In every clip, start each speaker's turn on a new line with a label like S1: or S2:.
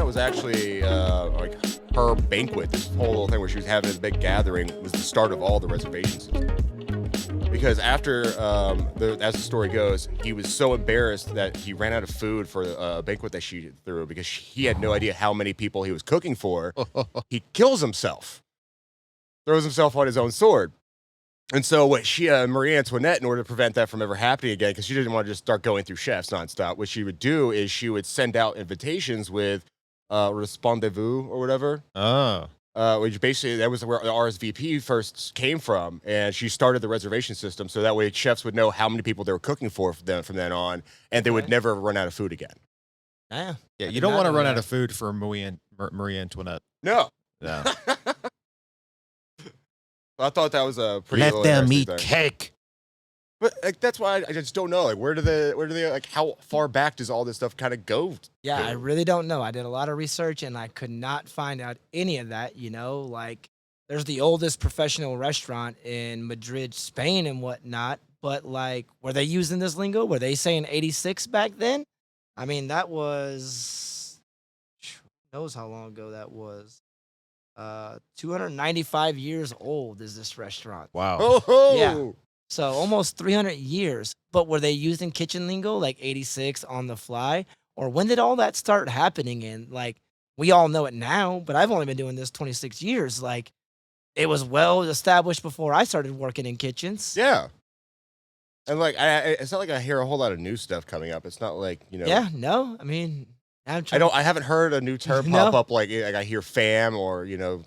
S1: was actually like her banquet. This whole little thing where she was having this big gathering was the start of all the reservation system. Because after, as the story goes, he was so embarrassed that he ran out of food for a banquet that she threw because he had no idea how many people he was cooking for. He kills himself, throws himself on his own sword. And so what Marie Antoinette, in order to prevent that from ever happening again, because she didn't want to just start going through chefs nonstop, what she would do is she would send out invitations with Respondez-vous or whatever.
S2: Oh.
S1: Which basically, that was where the RSVP first came from. And she started the reservation system so that way chefs would know how many people they were cooking for them from then on, and they would never run out of food again.
S3: Yeah,
S2: You don't want to run out of food for Marie Antoinette.
S1: No.
S2: No.
S1: I thought that was a pretty
S2: Let them eat
S1: thing.
S2: cake.
S1: But like, that's why I just don't know. Like, where do they like? How far back does all this stuff kind of go?
S3: Yeah, I really don't know. I did a lot of research and I could not find out any of that. You know, like there's the oldest professional restaurant in Madrid, Spain, and whatnot. But like, were they using this lingo? Were they saying 86 back then? I mean, that was who knows how long ago that was. 295 years old is this restaurant.
S2: Wow.
S1: Oh,
S3: Yeah. So almost 300 years. But were they using kitchen lingo like 86 on the fly? Or when did all that start happening? And like, we all know it now, but I've only been doing this 26 years. Like, it was well established before I started working in kitchens.
S1: yeah. And like, it's not like I hear a whole lot of new stuff coming up. It's not like, you know.
S3: Yeah, no. I mean,
S1: I haven't heard a new term
S3: No.
S1: pop up like I hear fam or, you know,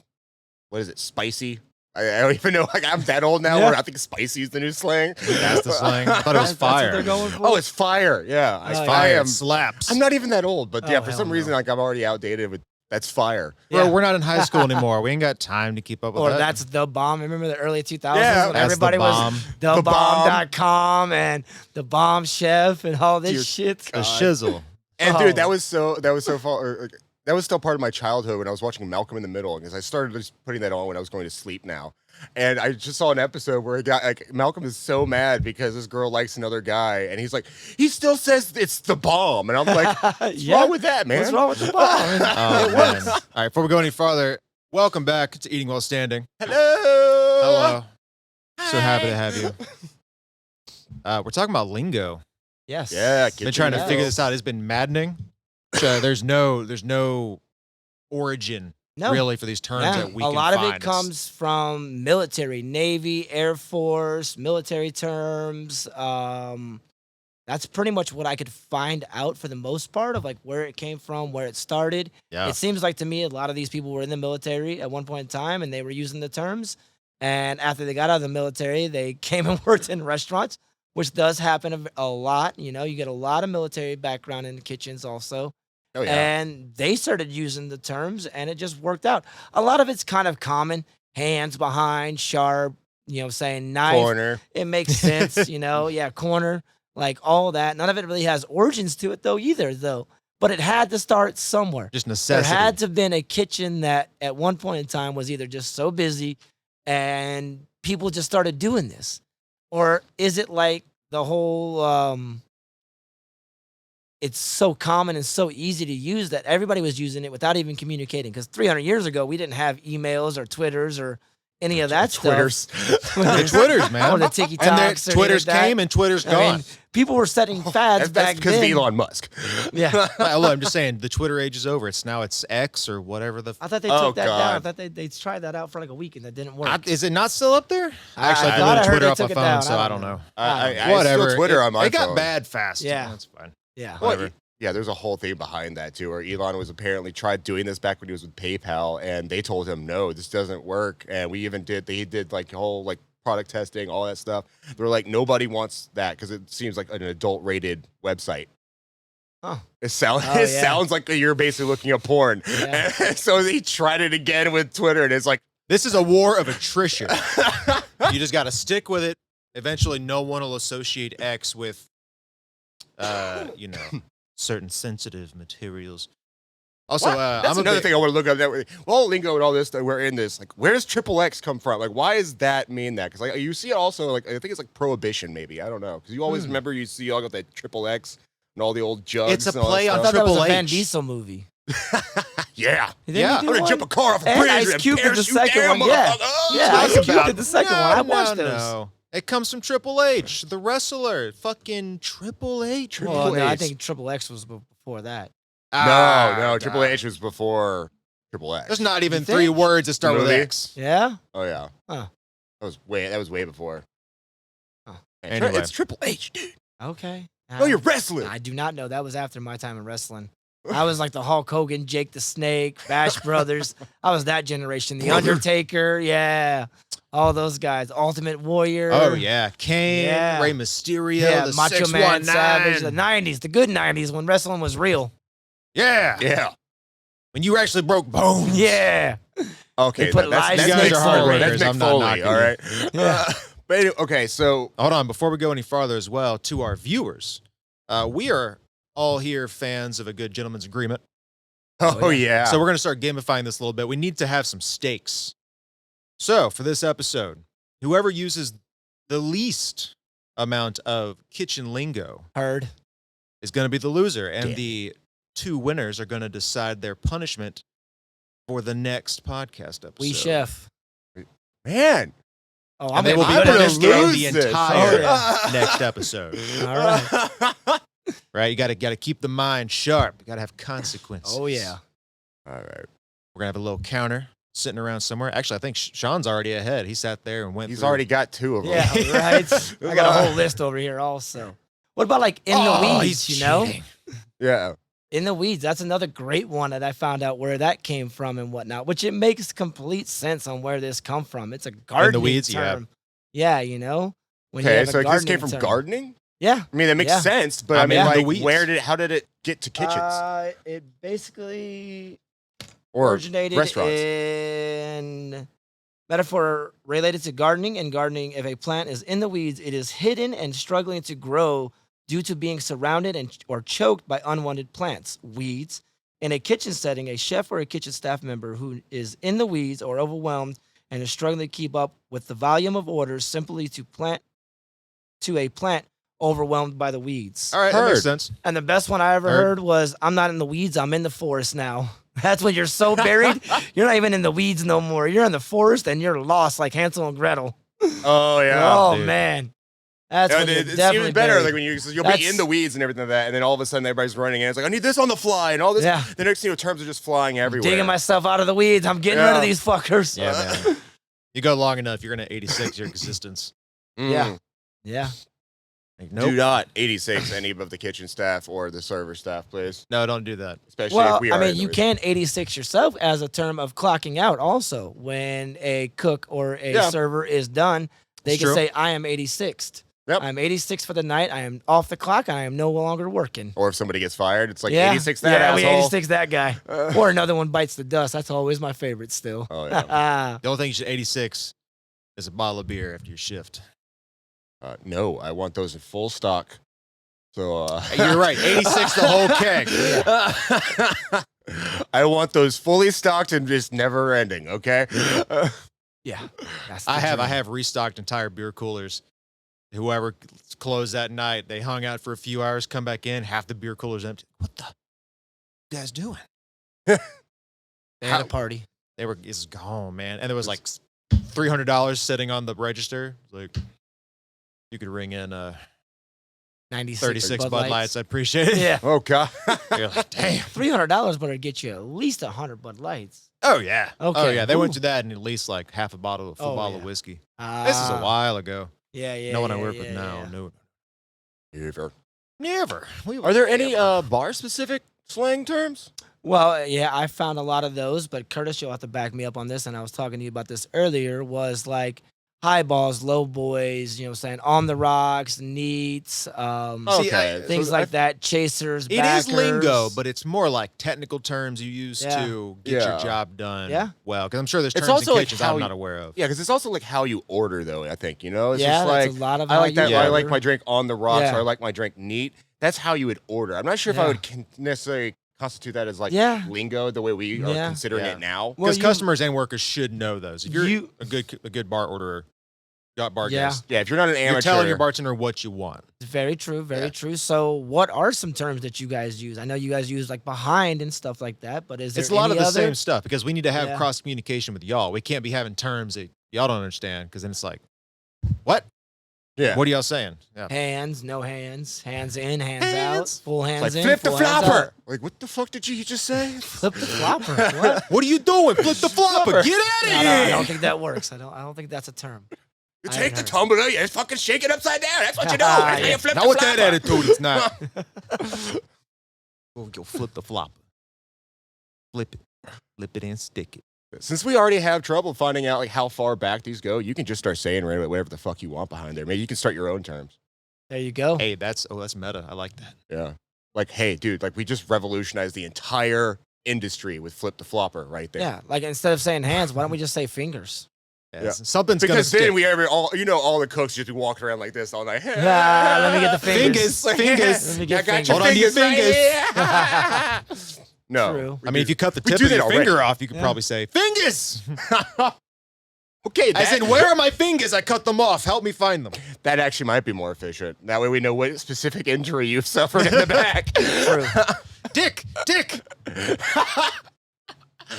S1: what is it, spicy? I don't even know. Like, I'm that old now where I think spicy is the new slang.
S2: That's the slang. I thought it was
S3: That's what
S2: fire.
S3: they're going for.
S1: Oh, it's fire. Yeah.
S3: Oh, yeah.
S2: Fire. Slaps.
S1: I'm not even that old, but
S3: Oh,
S1: yeah, for
S3: hell
S1: some reason,
S3: no.
S1: like I'm already outdated with that's fire.
S2: Bro,
S3: Yeah.
S2: we're not in high school anymore. We ain't got time to keep up with
S3: Or
S2: that.
S3: that's The Bomb. Remember the early 2000s
S1: Yeah,
S3: when
S2: That's
S3: everybody
S2: The Bomb.
S3: was
S1: The Bomb.
S3: thebomb.com and The Bomb Chef and all this
S1: Dear
S3: shit.
S2: The shizzle.
S1: And
S3: Oh.
S1: dude, that was so far. That was still part of my childhood when I was watching Malcolm in the Middle, because I started just putting that on when I was going to sleep now. And I just saw an episode where Malcolm is so mad because this girl likes another guy, and he's like, he still says it's the bomb, and I'm like, what's wrong with that, man?
S3: What's wrong with The Bomb?
S2: Oh, man. All right, before we go any farther, welcome back to Eating While Standing.
S1: Hello.
S2: Hello. So happy to have you. We're talking about lingo.
S3: Yes.
S1: Yeah,
S2: Been trying to figure this out. It's been maddening. So there's no origin
S3: No.
S2: really for these terms that we
S3: a
S2: can
S3: lot of
S2: find.
S3: it comes from military, Navy, Air Force, military terms. That's pretty much what I could find out for the most part of like where it came from, where it started.
S2: Yeah.
S3: It seems like to me a lot of these people were in the military at one point in time and they were using the terms. And after they got out of the military, they came and worked in restaurants, which does happen a lot. You know, you get a lot of military background in the kitchens also.
S1: Oh yeah.
S3: And they started using the terms and it just worked out. A lot of it's kind of common, hands behind, sharp, you know, saying knife.
S1: Corner.
S3: It makes sense, you know, yeah, corner, like all that. None of it really has origins to it though either though. But it had to start somewhere.
S2: Just
S3: There
S2: necessity.
S3: had to have been a kitchen that at one point in time was either just so busy and people just started doing this. Or is it like the whole it's so common and so easy to use that everybody was using it without even communicating. Because 300 years ago, we didn't have emails or Twitters or any of that
S1: Twitters.
S3: stuff.
S2: The Twitters, man.
S3: Or the Tiki
S2: And
S3: Talks.
S2: then Twitters came and Twitter's gone.
S3: mean, people were setting fads
S1: That's
S3: back
S1: because of
S3: then.
S1: Elon Musk.
S3: Yeah.
S2: Look, I'm just saying, the Twitter age is over. It's X or whatever the.
S3: I thought they
S1: Oh,
S3: took that down. I
S1: God.
S3: thought they tried that out for like a week and that didn't work.
S2: Is it not still up there? Actually,
S3: I
S2: I
S3: thought I
S2: deleted
S3: heard
S2: Twitter
S3: they
S2: off my
S3: took it
S2: phone,
S3: down.
S2: so
S3: I
S2: I
S3: don't
S2: don't know.
S1: I
S2: Whatever.
S1: still Twitter on my
S2: It got
S1: phone.
S2: bad fast.
S3: Yeah.
S2: That's fine.
S3: yeah.
S1: Well,
S2: Whatever.
S1: yeah, there's a whole thing behind that too, where Elon was apparently tried doing this back when he was with PayPal, and they told him no, this doesn't work. And we even they did like whole like product testing, all that stuff. They're like, nobody wants that because it seems like an adult rated website.
S3: Oh.
S1: It sounds
S3: Oh,
S1: it
S3: yeah.
S1: sounds like you're basically looking at porn.
S3: Yeah.
S1: So he tried it again with Twitter, and it's like,
S2: This is a war of attrition. You just got to stick with it. Eventually, no one will associate X with, certain sensitive materials. Also,
S1: what? That's another thing I want to look up. That well, lingo and all this that we're in this. Like, where does triple X come from? Like, why does that mean that? Because like you see it also like I think it's like prohibition, maybe I don't know. Because you always remember you see all got that triple X and all the old jugs.
S2: It's a
S1: and all that
S2: play on
S3: I
S1: stuff.
S3: thought that was
S2: Triple
S3: a Van
S2: H.
S3: Diesel movie.
S1: Yeah.
S3: Didn't
S2: Yeah.
S3: he
S1: I'm
S3: do
S1: gonna
S3: one?
S1: jump a car off a
S3: And
S1: bridge
S3: Ice
S1: and
S3: Cube did the
S1: parachute
S3: second
S1: down,
S3: one. Yeah,
S1: motherfucker. Oh,
S3: yeah. Ice
S2: Talk
S3: Cube
S2: about-
S3: did the second one. I watched those.
S2: No. It comes from Triple H, the wrestler. Fucking Triple H.
S1: Triple
S3: Well, no, I
S1: H.
S3: think Triple X was before that.
S1: No, Triple H was before Triple X.
S2: There's not even
S3: You
S2: 3
S3: think?
S2: words that start with
S1: Movie?
S2: X.
S3: Yeah.
S1: Oh yeah.
S3: Huh.
S1: That was way before.
S3: Huh.
S1: Man,
S2: Anyway.
S1: it's Triple H, dude.
S3: Okay.
S1: No, you're wrestling.
S3: I do not know. That was after my time in wrestling. I was like the Hulk Hogan, Jake the Snake, Bash Brothers. I was that generation. The
S1: Brother.
S3: Undertaker, yeah. All those guys. Ultimate Warrior.
S2: Oh, yeah. Kane,
S3: Yeah.
S2: Ray Mysterio,
S3: Yeah,
S2: the
S3: Macho Man
S2: 619.
S3: Savage. The 90s, the good 90s when wrestling was real.
S2: Yeah.
S1: Yeah.
S2: When you actually broke bones.
S3: Yeah.
S1: Okay.
S3: They put live
S2: You guys
S3: snakes
S2: are
S3: on
S2: hard
S3: it.
S1: That's
S2: workers.
S1: Mick
S2: I'm not
S1: Foley,
S2: knocking
S1: all
S2: you.
S1: right.
S3: Yeah.
S1: But anyway, okay, so
S2: Hold on. Before we go any farther as well, to our viewers, we are all here fans of a good gentleman's agreement.
S1: oh yeah.
S2: So we're going to start gamifying this a little bit. We need to have some stakes. So for this episode, whoever uses the least amount of kitchen lingo
S3: Heard.
S2: is going to be the loser. And
S1: Damn.
S2: the 2 winners are going to decide their punishment for the next podcast episode.
S3: We chef.
S1: Man.
S3: Oh,
S2: And
S3: I'm
S2: they will be
S3: gonna
S1: gonna
S2: punished in
S1: lose
S2: the
S1: this.
S2: entire
S3: Oh,
S2: next episode.
S3: All right.
S2: Right? You got to keep the mind sharp. You got to have consequences.
S3: Oh, yeah.
S1: All right.
S2: We're going to have a little counter sitting around somewhere. Actually, I think Sean's already ahead. He sat there and went
S1: He's
S2: through.
S1: already got 2 of them.
S3: Yeah, right. I got a whole list over here also. What about like In the Weeds,
S2: he's
S3: you know?
S2: cheating.
S1: Yeah.
S3: In the Weeds, that's another great one that I found out where that came from and whatnot, which it makes complete sense on where this come from. It's a gardening
S2: Weeds, yeah.
S3: term. Yeah, you know? When you
S1: Okay,
S3: have a
S1: so this came
S3: gardening
S1: from
S3: term.
S1: gardening?
S3: Yeah.
S1: I mean, that makes
S3: Yeah.
S1: sense, but
S2: I
S1: I mean,
S2: mean, the
S1: like,
S2: weeds.
S1: how did it get to kitchens?
S3: It basically
S1: Or
S3: originated
S1: restaurants?
S3: in metaphor related to gardening. And gardening, if a plant is in the weeds, it is hidden and struggling to grow due to being surrounded or choked by unwanted plants, weeds. In a kitchen setting, a chef or a kitchen staff member who is in the weeds or overwhelmed and is struggling to keep up with the volume of orders simply to a plant overwhelmed by the weeds.
S2: All right, that makes
S1: Heard.
S2: sense.
S3: And the best one I ever
S2: Heard.
S3: heard was, I'm not in the weeds, I'm in the forest now. That's when you're so buried, you're not even in the weeds no more. You're in the forest and you're lost like Hansel and Gretel.
S1: Oh, yeah.
S3: Oh,
S2: dude.
S3: man. That's
S1: Yeah,
S3: when you're
S1: it's
S3: definitely
S1: even better,
S3: buried.
S1: like when you'll be
S3: That's-
S1: in the weeds and everything like that, and then all of a sudden everybody's running in. It's like, I need this on the fly, and all this.
S3: Yeah.
S1: The next thing you know, terms are just flying everywhere.
S3: Digging myself out of the weeds. I'm getting rid
S1: Yeah.
S3: of these fuckers.
S2: Yeah, man. You go long enough, you're going to 86 your existence.
S3: Yeah. Yeah.
S2: Like,
S1: Do
S2: nope.
S1: not 86 any of the kitchen staff or the server staff, please.
S2: No, don't do that.
S1: Especially
S3: Well,
S1: if we
S3: I
S1: are.
S3: mean,
S1: in the
S3: you
S1: weeds.
S3: can 86 yourself as a term of clocking out also. When a cook or a
S1: Yeah.
S3: server is done, they
S2: It's
S3: can
S2: true.
S3: say, I am 86th.
S1: Yep.
S3: I'm 86 for the night. I am off the clock. I am no longer working.
S1: Or if somebody gets fired, it's like
S3: yeah.
S1: 86 that
S3: we
S1: asshole.
S3: 86 that guy. Or another one bites the dust. That's always my favorite still.
S1: Oh, yeah.
S2: The only thing you should 86 is a bottle of beer after your shift.
S1: No, I want those in full stock. So
S2: You're right. 86 the whole keg.
S1: I want those fully stocked and just never ending. Okay.
S3: Yeah. That's the
S2: I
S3: dream.
S2: have restocked entire beer coolers. Whoever closed that night, they hung out for a few hours, come back in, half the beer cooler's empty. What the you guys doing?
S3: They had
S1: How-
S3: a party.
S2: They were it's gone, man. And there was like $300 sitting on the register. Like you could ring in
S3: 96
S2: 36 Bud Lights. I'd appreciate it.
S3: Yeah.
S1: Oh God.
S2: You're like, damn.
S3: $300 better get you at least 100 Bud Lights.
S2: Oh yeah. Oh
S3: Okay.
S2: yeah. They went
S3: Ooh.
S2: to that and at least like half a full
S3: Oh,
S2: bottle
S3: yeah.
S2: of whiskey. This is a while ago.
S3: Yeah, yeah.
S2: no one I
S3: yeah,
S2: work
S3: yeah,
S2: with now.
S3: yeah.
S2: No.
S1: Never.
S2: Never.
S1: Are there any bar specific slang terms?
S3: Well, yeah, I found a lot of those, but Curtis, you'll have to back me up on this. And I was talking to you about this earlier. Was like high balls, low boys. You know, what I'm saying on the rocks, neats,
S2: See,
S1: Okay.
S3: things
S1: So
S3: like that. Chasers,
S2: It
S3: backers.
S2: is lingo, but it's more like technical terms you use
S3: Yeah.
S2: to get your
S1: Yeah.
S2: job done.
S3: Yeah.
S2: Well, because I'm sure there's
S1: It's
S2: terms
S1: also
S2: and
S1: like
S2: kitchens
S1: how
S2: I'm
S1: you-
S2: not aware of.
S1: Yeah, because it's also like how you order, though. I think it's
S3: Yeah,
S1: just
S3: that's
S1: like
S3: a lot of
S1: I
S3: how
S1: like
S3: you
S1: that. I like
S3: order.
S1: my drink on the rocks,
S3: Yeah.
S1: or I like my drink neat. That's how you would order. I'm not sure if I
S3: Yeah.
S1: would necessarily constitute that as like
S3: Yeah.
S1: lingo the way we are
S3: Yeah.
S1: considering
S2: Yeah.
S1: it now.
S3: Well,
S2: Because
S3: you-
S2: customers and workers should know those. If you're
S3: You-
S2: a good bar orderer, got bar
S3: Yeah.
S2: guest.
S1: Yeah, if you're not an amateur,
S2: You're telling your bartender what you want.
S3: Very true, very
S1: Yeah.
S3: true. So, what are some terms that you guys use? I know you guys use like behind and stuff like that, but is there
S2: It's a lot of
S3: any
S2: the
S3: other?
S2: same stuff because we need to have
S3: Yeah.
S2: cross communication with y'all. We can't be having terms that y'all don't understand because then it's like, what?
S1: yeah,
S2: What are y'all saying? Yeah.
S3: Hands, no hands, hands in, hands,
S2: Hands.
S3: out, full hands
S1: like
S3: in,
S1: flip the
S3: full hands
S1: flopper.
S3: out.
S1: Like, what the fuck did you just say?
S3: Flip the flopper. What?
S2: What are you doing? Flip the flopper. Get out of
S3: No,
S2: here.
S3: no, I don't think that works. I don't think that's a term.
S1: You
S3: I
S1: take the
S3: haven't
S1: tumbler, you fucking shake it upside down. That's what you do.
S3: Ah,
S1: That's how
S3: yeah.
S1: you flip
S2: Not
S1: the
S2: with that
S1: flopper.
S2: attitude, it's not. Go flip the flopper. Flip it. Flip it and stick it.
S1: Since we already have trouble finding out like how far back these go, you can just start saying right away whatever the fuck you want behind there. Maybe you can start your own terms.
S3: There you go.
S2: Hey, that's meta. I like that.
S1: Yeah. Like, hey, dude, like we just revolutionized the entire industry with flip the flopper right there.
S3: Yeah, like instead of saying hands, why don't we just say fingers?
S1: Yeah.
S2: Something's gonna
S1: Because
S2: stick.
S1: then all the cooks just be walking around like this all night.
S3: Let me get the fingers.
S2: Fingers.
S3: Let me
S1: I
S3: get
S1: got
S3: fingers.
S1: your
S2: Hold on to your
S1: fingers. Right here. No.
S3: True.
S2: I mean, if you cut the
S1: we
S2: tip
S1: do
S2: of
S1: that
S2: your
S1: already.
S2: finger off, you could
S3: Yeah.
S2: probably say fingers.
S1: Okay,
S2: I said, where are my fingers? I cut them off. Help me find them.
S1: that actually might be more efficient. That way we know what specific injury you've suffered in the back.
S3: True.
S2: Dick.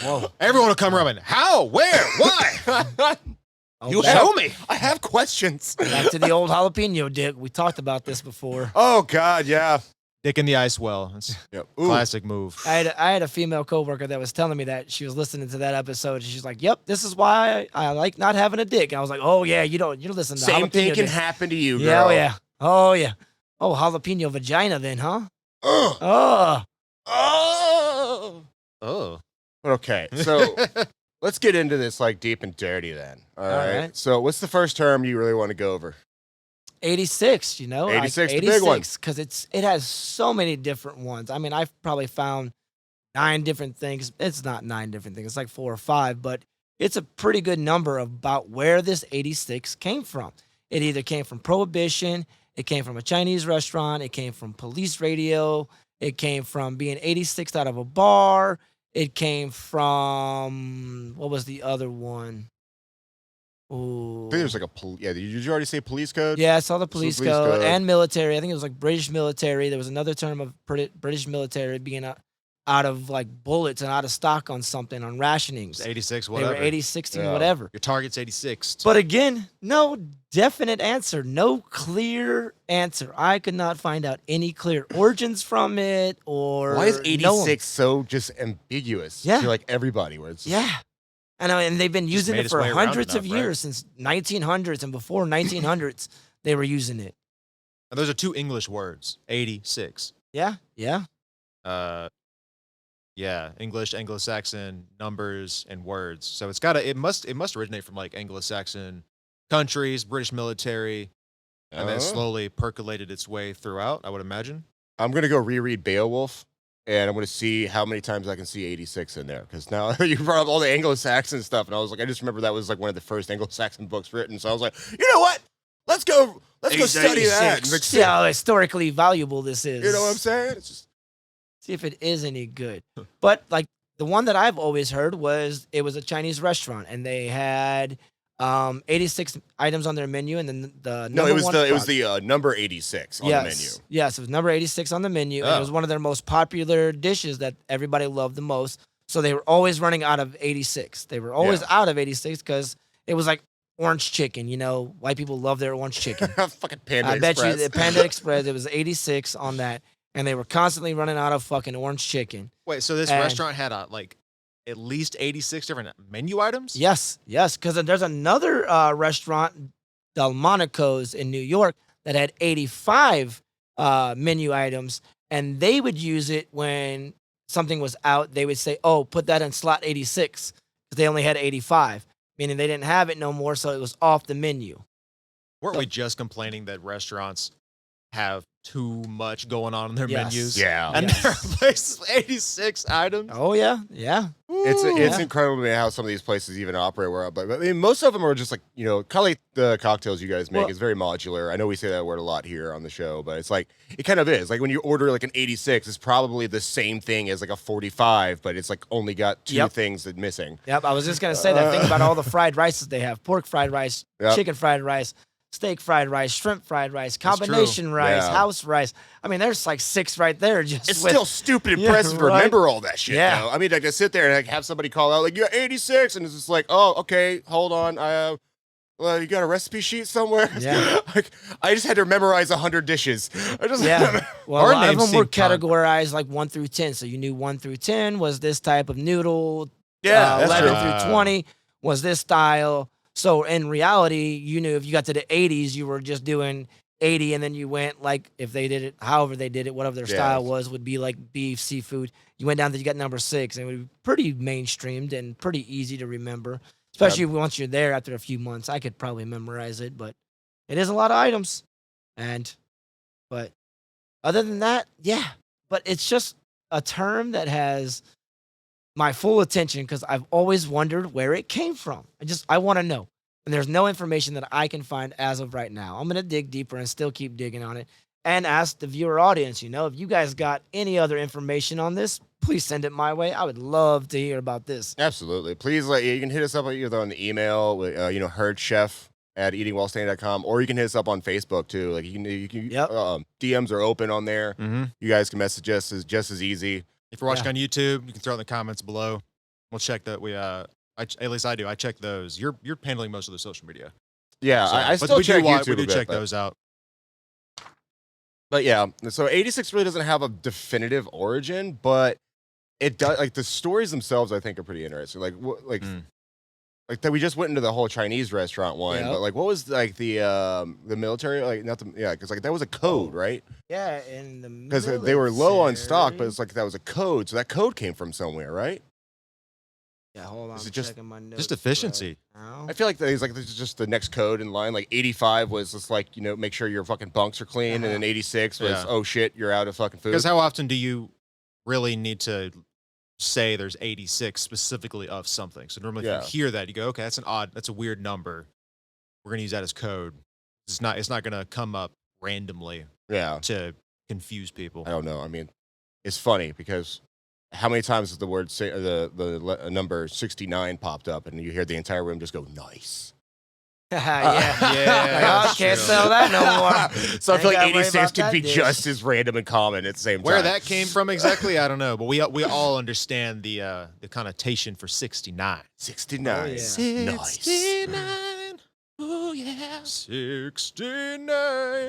S3: Whoa.
S2: Everyone will come running. How? Where? Why? You
S3: back,
S2: show me.
S1: I have questions.
S3: back to the old jalapeno dick. We talked about this before.
S1: Oh God, yeah.
S2: Dick in the ice well. It's
S1: Yep.
S2: a classic move.
S3: I had a female coworker that was telling me that she was listening to that episode. And she's like, "Yep, this is why I like not having a dick." And I was like, "Oh yeah, you don't listen to
S1: Same
S3: jalapeno
S1: thing can
S3: dick.
S1: happen to you,
S3: Yeah,
S1: girl.
S3: oh yeah, oh yeah, oh jalapeno vagina then, huh?
S1: Ugh.
S3: Oh,
S1: Oh.
S2: Oh.
S1: Okay, so let's get into this like deep and dirty then. All right.
S3: right.
S1: So what's the first term you really want to go over?
S3: 86, you know,
S1: 86, the big one.
S3: because it has so many different ones. I mean, I've probably found 9 different things. It's not 9 different things. It's like 4 or 5, but it's a pretty good number about where this 86 came from. It either came from Prohibition, it came from a Chinese restaurant, it came from police radio, it came from being 86 out of a bar, it came from, what was the other one? Ooh.
S1: I think there's like did you already say police code?
S3: Yeah, I saw the police
S1: police
S3: code
S1: code.
S3: and military. I think it was like British military. There was another term of British military being out of like bullets and out of stock on something, on rationings.
S2: It's 86,
S3: They
S2: whatever.
S3: were 86
S1: Yeah.
S3: whatever.
S2: Your target's 86.
S3: But again, no definite answer, no clear answer. I could not find out any clear origins from it or
S1: Why is
S3: no one.
S1: 86 so just ambiguous?
S3: Yeah.
S1: To like everybody where it's
S3: Yeah. And they've been using
S2: made
S3: it
S2: its
S3: for
S2: way around
S3: hundreds of
S2: enough, right?
S3: years, since 1900s and before 1900s, they were using it.
S2: And those are 2 English words. 86.
S3: Yeah, yeah.
S2: Yeah, English, Anglo-Saxon numbers and words. So it must originate from like Anglo-Saxon countries, British military, and then slowly percolated its way throughout, I would imagine.
S1: I'm gonna go reread Beowulf, and I'm gonna see how many times I can see 86 in there. Because now you brought up all the Anglo-Saxon stuff, and I was like, I just remember that was like one of the first Anglo-Saxon books written. So I was like, you know what? Let's go study that. And like,
S3: See how historically valuable this is.
S1: you know what I'm saying? It's just
S3: See if it is any good. But like the one that I've always heard was it was a Chinese restaurant and they had 86 items on their menu, and then the
S1: no,
S3: number
S1: it was
S3: one
S1: the number 86 on the menu.
S3: Yes, it was number 86 on the menu. And
S2: Oh.
S3: it was one of their most popular dishes that everybody loved the most. So they were always running out of 86. They were always
S1: Yeah.
S3: out of 86 because it was like orange chicken. You know, white people love their orange chicken.
S1: Fucking Panda
S3: I bet you
S1: Express.
S3: the Panda Express, it was 86 on that. And they were constantly running out of fucking orange chicken.
S2: Wait, so this
S3: And-
S2: restaurant had like at least 86 different menu items?
S3: Yes, because there's another restaurant, Delmonico's in New York, that had 85 menu items, and they would use it when something was out. They would say, "Oh, put that in slot 86," because they only had 85, meaning they didn't have it no more, so it was off the menu.
S2: Weren't we just complaining that restaurants have too much going on in their
S3: Yes.
S2: menus.
S1: Yeah.
S2: And
S3: Yes.
S2: there are places with 86 items.
S3: Oh yeah, yeah.
S1: It's
S3: Yeah.
S1: incredible to me how some of these places even operate. But I mean, most of them are just like, you know, kind of like the cocktails you guys make.
S3: Well-
S1: It's very modular. I know we say that word a lot here on the show, but it's like it kind of is. Like when you order like an 86, it's probably the same thing as like a 45, but it's like only got two
S3: Yep.
S1: things that missing.
S3: Yep. I was just gonna say that. Think about all the fried rices they have: pork fried rice,
S1: Yep.
S3: chicken fried rice, steak fried rice, shrimp fried rice,
S2: That's
S3: combination rice,
S1: Yeah.
S3: house rice. I mean, there's like 6 right there. Just
S1: It's
S3: with,
S1: still stupid
S3: Yeah,
S1: impressive to
S3: right.
S1: remember all that shit.
S3: Yeah.
S1: Though. I mean, like to sit there and like have somebody call out like you're 86, and it's just like, oh, okay, hold on, well, you got a recipe sheet somewhere?
S3: Yeah.
S1: Like I just had to memorize 100 dishes. I just
S3: Yeah. Well,
S2: Our
S3: a lot of
S2: names
S3: them were
S2: seem con-
S3: categorized like 1 through 10. So you knew 1 through 10 was this type of noodle.
S1: Yeah, that's
S3: 11
S1: true.
S3: through 20 was this style. So in reality, you knew if you got to the 80s, you were just doing 80, and then you went like if they did it, however they did it, whatever their style
S1: Yes.
S3: was, would be like beef, seafood. You went down to you got number 6, and it would be pretty mainstreamed and pretty easy to remember, especially once you're there after a few months. I could probably memorize it, but it is a lot of items. But other than that, yeah. But it's just a term that has my full attention because I've always wondered where it came from. I want to know. And there's no information that I can find as of right now. I'm going to dig deeper and still keep digging on it and ask the viewer audience, if you guys got any other information on this, please send it my way. I would love to hear about this.
S1: Absolutely. Please, you can hit us up either on the email, herdchef@eatingwellstaying.com, or you can hit us up on Facebook too. Like you can
S3: Yep.
S1: DMs are open on there.
S2: Mm-hmm.
S1: You guys can message us just as easy.
S2: If you're watching on YouTube, you can throw it in the comments below. We'll check that. At least I do. I check those. You're handling most of the social media.
S1: Yeah,
S2: So,
S1: I
S2: but
S1: still
S2: we
S1: check
S2: do
S1: YouTube.
S2: We do
S1: a bit,
S2: check
S1: but-
S2: those out.
S1: But yeah, so 86 really doesn't have a definitive origin, but it does. Like the stories themselves, I think, are pretty interesting. Like like that we just went into the whole Chinese restaurant one,
S3: Yep.
S1: but like what was like the military, like not the because like that was a code, right?
S3: Yeah, in the
S1: Because they were low on stock, but
S3: military.
S1: it's like that was a code, so that code came from somewhere, right?
S3: Yeah, hold on.
S1: Is
S3: I'm
S1: it just-
S3: checking my notes
S2: Just efficiency.
S3: right now.
S1: I feel like this is just the next code in line. Like 85 was just like make sure your fucking bunks are clean, and then 86 was
S2: Yeah.
S1: oh shit, you're out of fucking food.
S2: Because how often do you really need to say there's 86 specifically of something? So normally
S1: Yeah.
S2: if you hear that, you go, okay, that's a weird number. We're gonna use that as code. It's not gonna come up randomly
S1: Yeah,
S2: to confuse people.
S1: I don't know. I mean, it's funny because how many times has the word number 69 popped up, and you hear the entire room just go nice.
S3: yeah.
S2: Yeah,
S3: Like, oh,
S2: that's
S3: can't
S2: true.
S3: sell that no more.
S1: So I
S3: Ain't
S1: feel like
S3: gotta worry
S1: 86
S3: about
S1: could
S3: that
S1: be
S3: dish.
S1: just as random and common at the same time.
S2: Where that came from exactly, I don't know. But we all understand the connotation for 69.
S1: 69.
S3: Oh, yeah.
S1: Nice.
S2: 69. Oh yeah. 69.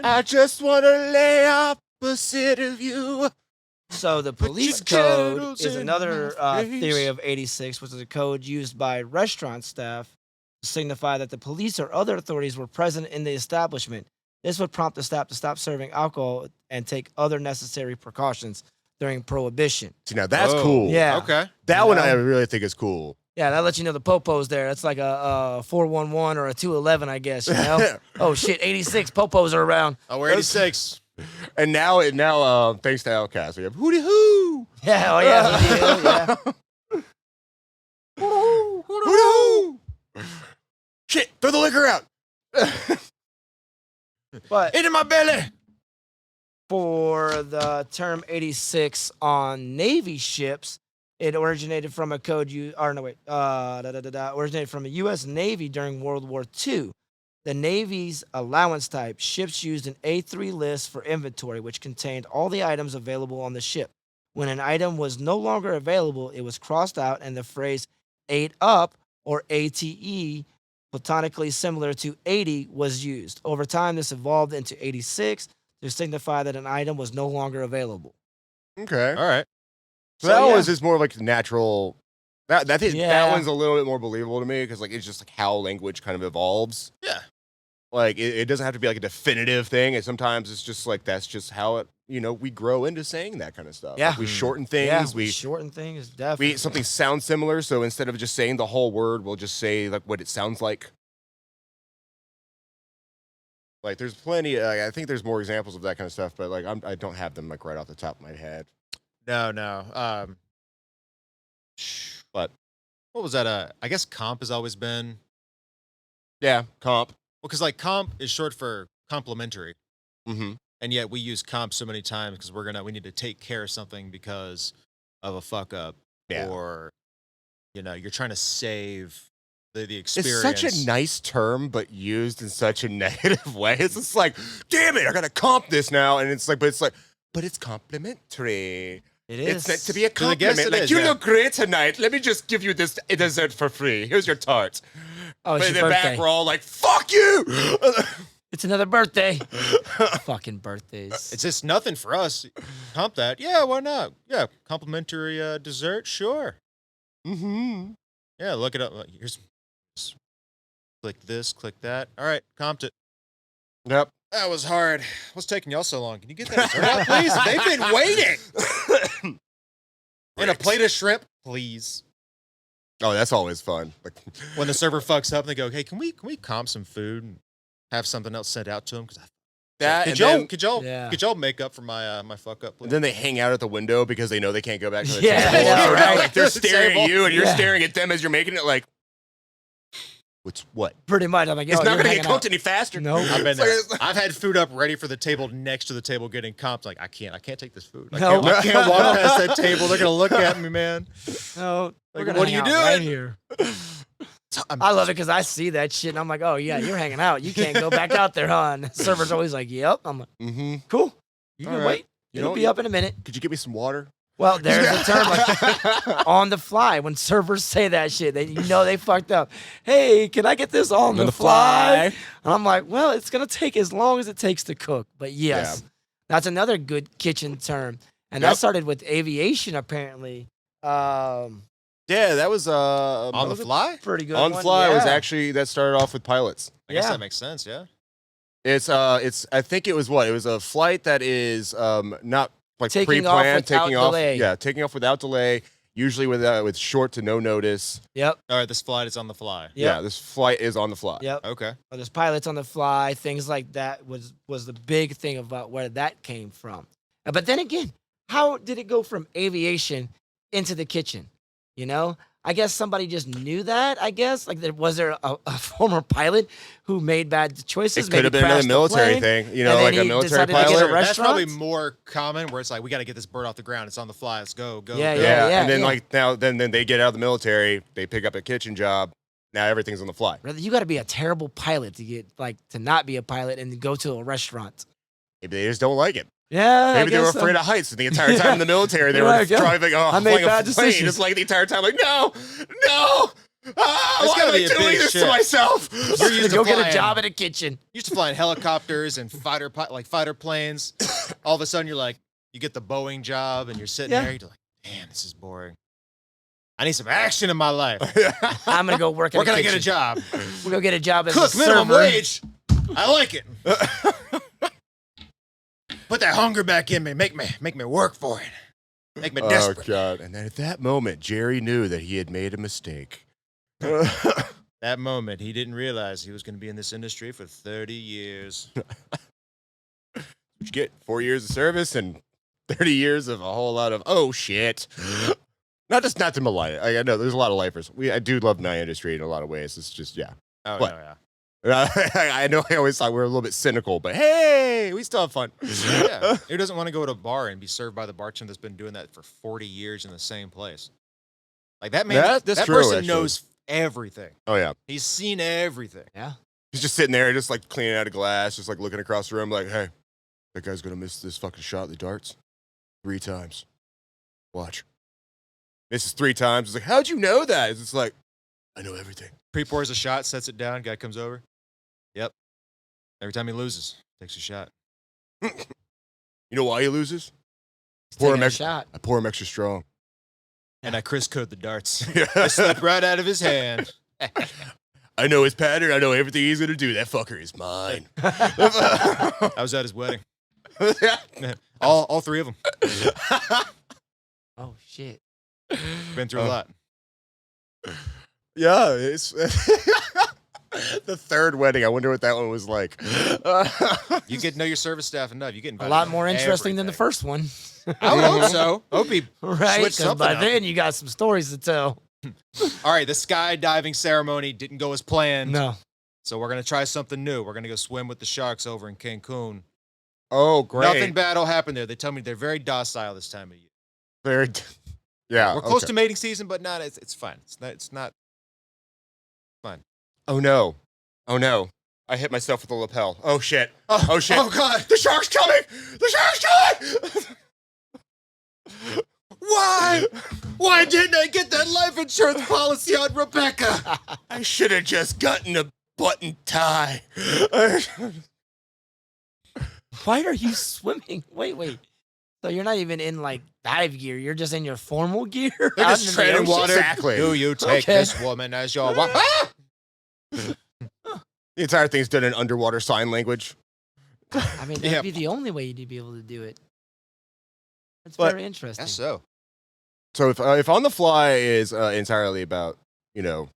S1: I just want to lay opposite of you.
S3: So the
S2: Put
S3: police
S2: your
S3: code
S2: genitals
S3: is
S2: in
S3: another
S2: my face.
S3: theory of 86, which is a code used by restaurant staff to signify that the police or other authorities were present in the establishment. This would prompt the staff to stop serving alcohol and take other necessary precautions during prohibition.
S1: See, now that's
S2: Whoa.
S1: cool.
S3: Yeah.
S2: Okay.
S1: That
S3: You
S1: one
S3: know?
S1: I really think is cool.
S3: Yeah, that lets you know the popo's there. That's like a 411 or a 211, I guess. You know? Oh shit, 86 popos are around.
S2: Oh, we're 86.
S1: And now, thanks to Outcast, we have Hootie Hoo.
S3: Yeah, oh yeah, yeah.
S1: Hootie Hoo. Shit, throw the liquor out.
S3: But
S2: Into my belly.
S3: for the term 86 on Navy ships, it originated from a code originated from the U.S. Navy during World War II. The Navy's allowance type, ships used an A3 list for inventory, which contained all the items available on the ship. When an item was no longer available, it was crossed out, and the phrase 8 up or ATE, platonically similar to 80, was used. Over time, this evolved into 86 to signify that an item was no longer available.
S1: Okay.
S2: All right.
S1: So that
S3: yeah.
S1: was just more like natural. That
S3: Yeah.
S1: one's a little bit more believable to me because like it's just like how language kind of evolves.
S2: Yeah.
S1: Like it doesn't have to be like a definitive thing, and sometimes it's just like that's just how it. We grow into saying that kind of stuff.
S3: Yeah.
S1: Like, we shorten things.
S3: Yeah,
S1: we
S3: shorten things, definitely.
S1: something sounds similar, so instead of just saying the whole word, we'll just say like what it sounds like. Like, there's plenty. I think there's more examples of that kind of stuff, but like, I don't have them like right off the top of my head.
S2: No.
S1: But
S2: What was that? I guess comp has always been
S1: yeah, comp.
S2: well, because like comp is short for complimentary,
S1: Mm-hmm.
S2: and yet we use comp so many times because we need to take care of something because of a fuck up,
S1: Yeah.
S2: or you're trying to save the
S1: It's
S2: experience.
S1: such a nice term, but used in such a negative way. It's just like, damn it, I gotta comp this now, and it's like, but it's complimentary.
S3: It
S1: It's
S3: is.
S1: meant to be a
S2: To the guest
S1: compliment.
S2: it
S1: Like,
S2: is,
S1: you
S2: yeah.
S1: look great tonight. Let me just give you this dessert for free. Here's your tart.
S3: Oh, it's
S1: But in
S3: your
S1: the back,
S3: birthday.
S1: we're all like, fuck you.
S3: It's another birthday. Fucking birthdays.
S2: It's just nothing for us. Comp that, yeah, why not? Yeah, complimentary dessert, sure.
S1: Mm-hmm.
S2: Yeah, look it up. Here's click this, click that. All right, comped it.
S1: Yep.
S2: That was hard. What's taking y'all so long? Can you get that dessert out, please? They've been waiting. And a plate of shrimp, please.
S1: Oh, that's always fun. Like,
S2: When the server fucks up, they go, "Hey, can we comp some food and have something else sent out to them?"
S1: that,
S2: Could
S1: and
S2: y'all
S1: then,
S2: could y'all make up for my fuck up, please?
S1: and then they hang out at the window because they know they can't go back to the
S3: Yeah,
S1: table.
S3: I know,
S1: So now,
S3: right?
S1: like, they're
S2: The
S1: staring at
S2: table.
S1: you, and you're
S3: Yeah.
S1: staring at them as you're making it. Like, what's what?
S3: Pretty much. I'm like, yo,
S1: It's not
S3: you're
S1: gonna
S3: hanging
S1: get cooked
S3: out.
S1: any faster.
S3: No.
S2: I've been
S1: It's like-
S2: there.
S1: it's like-
S2: I've had food up ready for the table next to the table getting comped. Like, I can't take this food.
S3: No.
S2: I can't walk past that table. They're gonna look at me, man.
S3: No. We're
S2: Like,
S3: gonna
S2: what are
S3: hang
S2: you
S3: out
S2: doing?
S3: right here. I love it because I see that shit and I'm like, oh yeah, you're hanging out. You can't go back out there, huh? And the server's always like, yep. I'm like,
S1: Mm-hmm.
S3: cool. You can
S2: All right.
S3: wait. It'll
S1: know,
S3: be up in a minute.
S1: Could you get me some water?
S3: Well, there's a term like on the fly. When servers say that shit, they fucked up. Hey, can I get this on the fly? And I'm like, well, it's gonna take as long as it takes to cook. But yes, that's another good kitchen term. And that
S1: Yep.
S3: started with aviation, apparently.
S1: Yeah, that was
S2: On the fly?
S3: Pretty good.
S1: On the
S3: one.
S1: fly was
S3: Yeah.
S1: actually that started off with pilots.
S2: I guess
S3: Yeah.
S2: that makes sense. Yeah.
S1: It's I think it was what? It was a flight that is not like
S3: Taking off
S1: pre-planned,
S3: without
S1: taking off.
S3: delay.
S1: Yeah, taking off without delay. Usually with short to no notice.
S3: Yep.
S2: All right, this flight is on the fly.
S3: Yep.
S1: Yeah, this flight is on the fly.
S3: Yep.
S2: Okay.
S3: Well, there's pilots on the fly, things like that was the big thing about where that came from. But then again, how did it go from aviation into the kitchen? You know, I guess somebody just knew that. I guess like was there a former pilot who made bad choices?
S1: It could have been another
S3: crashed the
S1: military
S3: plane,
S1: thing, you know,
S3: and
S1: like
S3: then
S1: a
S3: he
S1: military
S3: decided to get a
S1: pilot.
S3: restaurant?
S2: That's probably more common where it's like, we got to get this bird off the ground. It's on the fly. Let's go.
S3: Yeah,
S2: go.
S1: Yeah,
S3: yeah,
S1: and then
S3: yeah.
S1: like now, then they get out of the military, they pick up a kitchen job. Now everything's on the fly.
S3: Brother, you got to be a terrible pilot to not be a pilot and go to a restaurant.
S1: Maybe they just don't like it.
S3: Yeah,
S1: Maybe they were
S3: guess so.
S1: afraid of heights the entire time in the military. They
S3: You're
S1: were
S3: right, yeah.
S1: driving,
S3: I made
S1: flying a
S3: bad
S1: plane,
S3: decisions.
S1: just like the entire time, like no.
S2: It's
S1: Why
S2: gotta
S1: am I
S2: be a
S1: doing
S2: big
S1: this
S2: shit.
S1: to myself?
S2: You're used to
S3: Go get a
S2: flying-
S3: job in a kitchen.
S2: You used to fly in helicopters and fighter planes. All of a sudden, you get the Boeing job, and you're sitting
S3: Yeah.
S2: there. You're like, damn, this is boring. I need some action in my life.
S3: I'm gonna go work.
S2: Where
S3: in
S2: can
S3: a
S2: I get a
S3: kitchen.
S2: job?
S3: We'll go get a job as
S2: Cook
S3: a
S2: minimum
S3: server.
S2: wage. I like it. Put that hunger back in me. Make me work for it. Make me
S1: Oh
S2: desperate.
S1: God! And then at that moment, Jerry knew that he had made a mistake.
S2: That moment, he didn't realize he was going to be in this industry for 30 years.
S1: You get 4 years of service and 30 years of a whole lot of oh shit. Not to malign it. I know there's a lot of lifers. I do love my industry in a lot of ways. It's just
S2: Oh,
S1: What?
S2: no, yeah.
S1: I know I always thought we were a little bit cynical, but hey, we still have fun.
S2: Yeah. Who doesn't want to go to a bar and be served by the bartender that's been doing that for 40 years in the same place? Like that man,
S1: That's
S2: that
S1: true,
S2: person
S1: actually.
S2: knows everything.
S1: Oh yeah.
S2: He's seen everything.
S3: Yeah.
S1: He's just sitting there, just like cleaning out a glass, just like looking across the room, like, hey, that guy's gonna miss this fucking shot of the darts 3 times. Watch. Misses 3 times. It's like, how'd you know that? It's just like, I know everything.
S2: Pre-pours a shot, sets it down. Guy comes over. Yep. Every time he loses, takes a shot.
S1: You know why he loses?
S3: He's
S1: Pour
S3: taking
S1: him
S3: a
S1: extra-
S3: shot.
S1: I pour him extra strong.
S2: And I Chris code the darts. They slip right out of his hand.
S1: I know his pattern. I know everything he's gonna do. That fucker is mine.
S2: I was at his wedding. All 3 of them.
S3: Oh shit.
S2: Been through a lot.
S1: Yeah, it's The third wedding. I wonder what that one was like.
S2: You get to know your service staff enough. You get
S3: A
S2: invited
S3: lot
S2: to
S3: more interesting than the
S2: everything.
S3: first one.
S2: I would hope so. Hope he
S3: Right?
S2: switched
S3: 'Cause
S2: something
S3: by
S2: up.
S3: then you got some stories to tell.
S2: All right, the skydiving ceremony didn't go as planned.
S3: No.
S2: So we're gonna try something new. We're gonna go swim with the sharks over in Cancun.
S1: Oh, great.
S2: Nothing bad will happen there. They tell me they're very docile this time of year.
S1: Yeah.
S2: We're close
S1: okay.
S2: to mating season, but not. It's fine. It's not fine.
S1: Oh no. Oh no. I hit myself with a lapel. Oh shit. Oh shit.
S2: Oh god.
S1: The shark's coming! The shark's coming!
S2: Why? Why didn't I get that life insurance policy on Rebecca?
S1: I should have just gotten a button tie.
S3: Why are you swimming? Wait. So you're not even in like dive gear. You're just in your formal gear.
S2: They're
S3: out
S2: just
S3: in the
S2: treading
S3: ocean?
S2: water.
S1: Exactly.
S2: Do you take
S3: Okay.
S2: this woman as your wife? Ah!
S1: The entire thing's done in underwater sign language.
S3: I mean, that'd
S2: Yeah.
S3: be the only way you'd be able to do it. That's
S1: But-
S3: very interesting.
S2: Guess so.
S1: So if on the fly is entirely about, you know,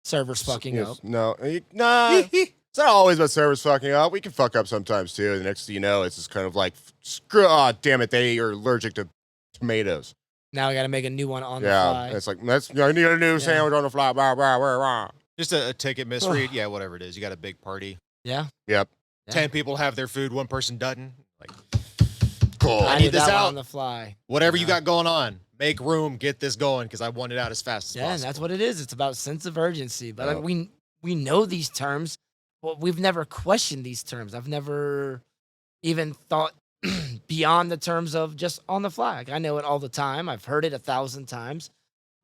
S3: Servers fucking
S1: yes,
S3: up.
S1: No, nah. It's not always about servers fucking up. We can fuck up sometimes too. The next thing you know, it's just kind of like, screw, oh, damn it, they are allergic to tomatoes.
S3: Now I got to make a new one on the
S1: Yeah,
S3: fly.
S1: it's like, I need a new sandwich on the fly. Blah, blah, blah, blah.
S2: Just a ticket misread. Yeah, whatever it is. You got a big party.
S3: Yeah.
S1: Yep.
S3: Yeah.
S2: 10 people have their food. One person doesn't. Like,
S1: Cool.
S2: I
S3: I
S2: need
S3: need
S2: this
S3: that one
S2: out.
S3: on the fly.
S2: whatever you
S3: Yeah.
S2: got going on, make room, get this going, because I want it out as fast as
S3: Yeah, and
S2: possible.
S3: that's what it is. It's about sense of urgency. But
S1: Yeah.
S3: like, we know these terms, but we've never questioned these terms. I've never even thought beyond the terms of just on the fly. Like, I know it all the time. I've heard it 1,000 times,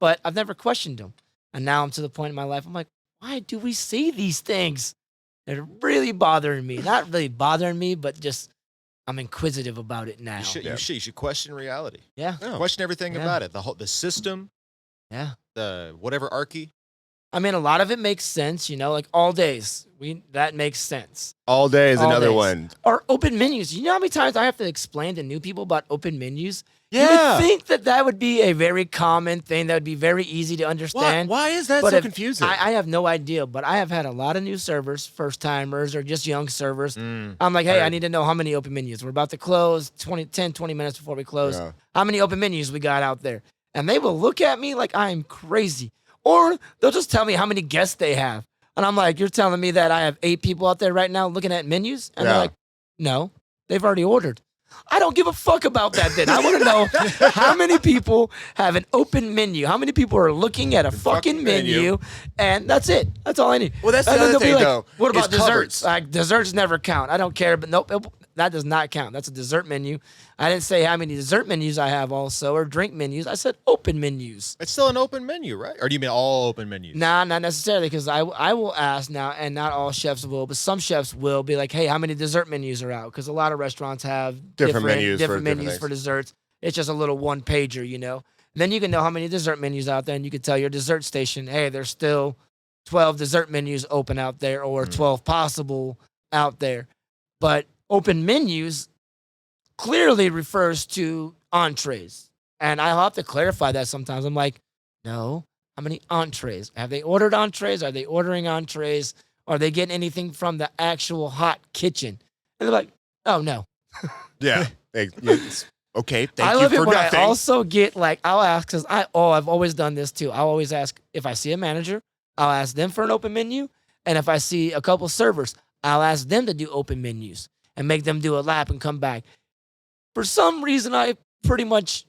S3: but I've never questioned them. And now I'm to the point in my life. I'm like, why do we say these things? They're really bothering me. Not really bothering me, but just I'm inquisitive about it now.
S2: You should question reality.
S3: Yeah,
S1: Yeah.
S2: Question everything
S3: Yeah.
S2: about it. The system,
S3: yeah.
S2: the whatever archy.
S3: I mean, a lot of it makes sense. You know, like all days. That makes sense.
S1: All day is
S3: All
S1: another
S3: days.
S1: one.
S3: Or open menus. You know how many times I have to explain to new people about open menus?
S1: Yeah.
S3: You would think that would be a very common thing that would be very easy to
S1: Why,
S3: understand.
S1: why is that
S3: But
S1: so
S3: if-
S1: confusing?
S3: I have no idea, but I have had a lot of new servers, first timers, or just young servers.
S2: Mm.
S3: I'm like, hey, I
S1: Right.
S3: need to know how many open menus. We're about to close 10, 20 minutes before we close.
S1: Yeah.
S3: How many open menus we got out there? And they will look at me like I'm crazy. Or they'll just tell me how many guests they have. And I'm like, you're telling me that I have 8 people out there right now looking at menus? And
S1: Yeah.
S3: they're like, no, they've already ordered. I don't give a fuck about that then. I want to know how many people have an open menu. How many people are looking at a fucking menu. And that's it. That's all I need.
S1: Well, that's the
S3: And then
S1: other
S3: they'll be
S1: thing,
S3: like,
S1: though,
S3: what
S1: is
S3: about desserts?
S1: cupboards.
S3: Like, desserts never count. I don't care. But nope, that does not count. That's a dessert menu. I didn't say how many dessert menus I have also or drink menus. I said open menus.
S2: It's still an open menu, right? Or do you mean all open menus?
S3: Nah, not necessarily, because I will ask now, and not all chefs will, but some chefs will be like, hey, how many dessert menus are out? Because a lot of restaurants have
S1: Different menus for different
S3: menus
S1: things.
S3: for desserts. It's just a little one pager, you know. And then you can know how many dessert menus out there, and you can tell your dessert station, hey, there's still 12 dessert menus open out there, or 12 possible out there. But open menus clearly refers to entrees. And I'll have to clarify that sometimes. I'm like, no, how many entrees? Have they ordered entrees? Are they ordering entrees? Are they getting anything from the actual hot kitchen? And they're like, oh, no.
S1: Yeah. Okay. Thank
S3: I
S1: you
S3: love
S1: for
S3: it when
S1: nothing.
S3: I also get like, I'll ask, because I've always done this too. I'll always ask if I see a manager, I'll ask them for an open menu. And if I see a couple servers, I'll ask them to do open menus and make them do a lap and come back. For some reason, I pretty much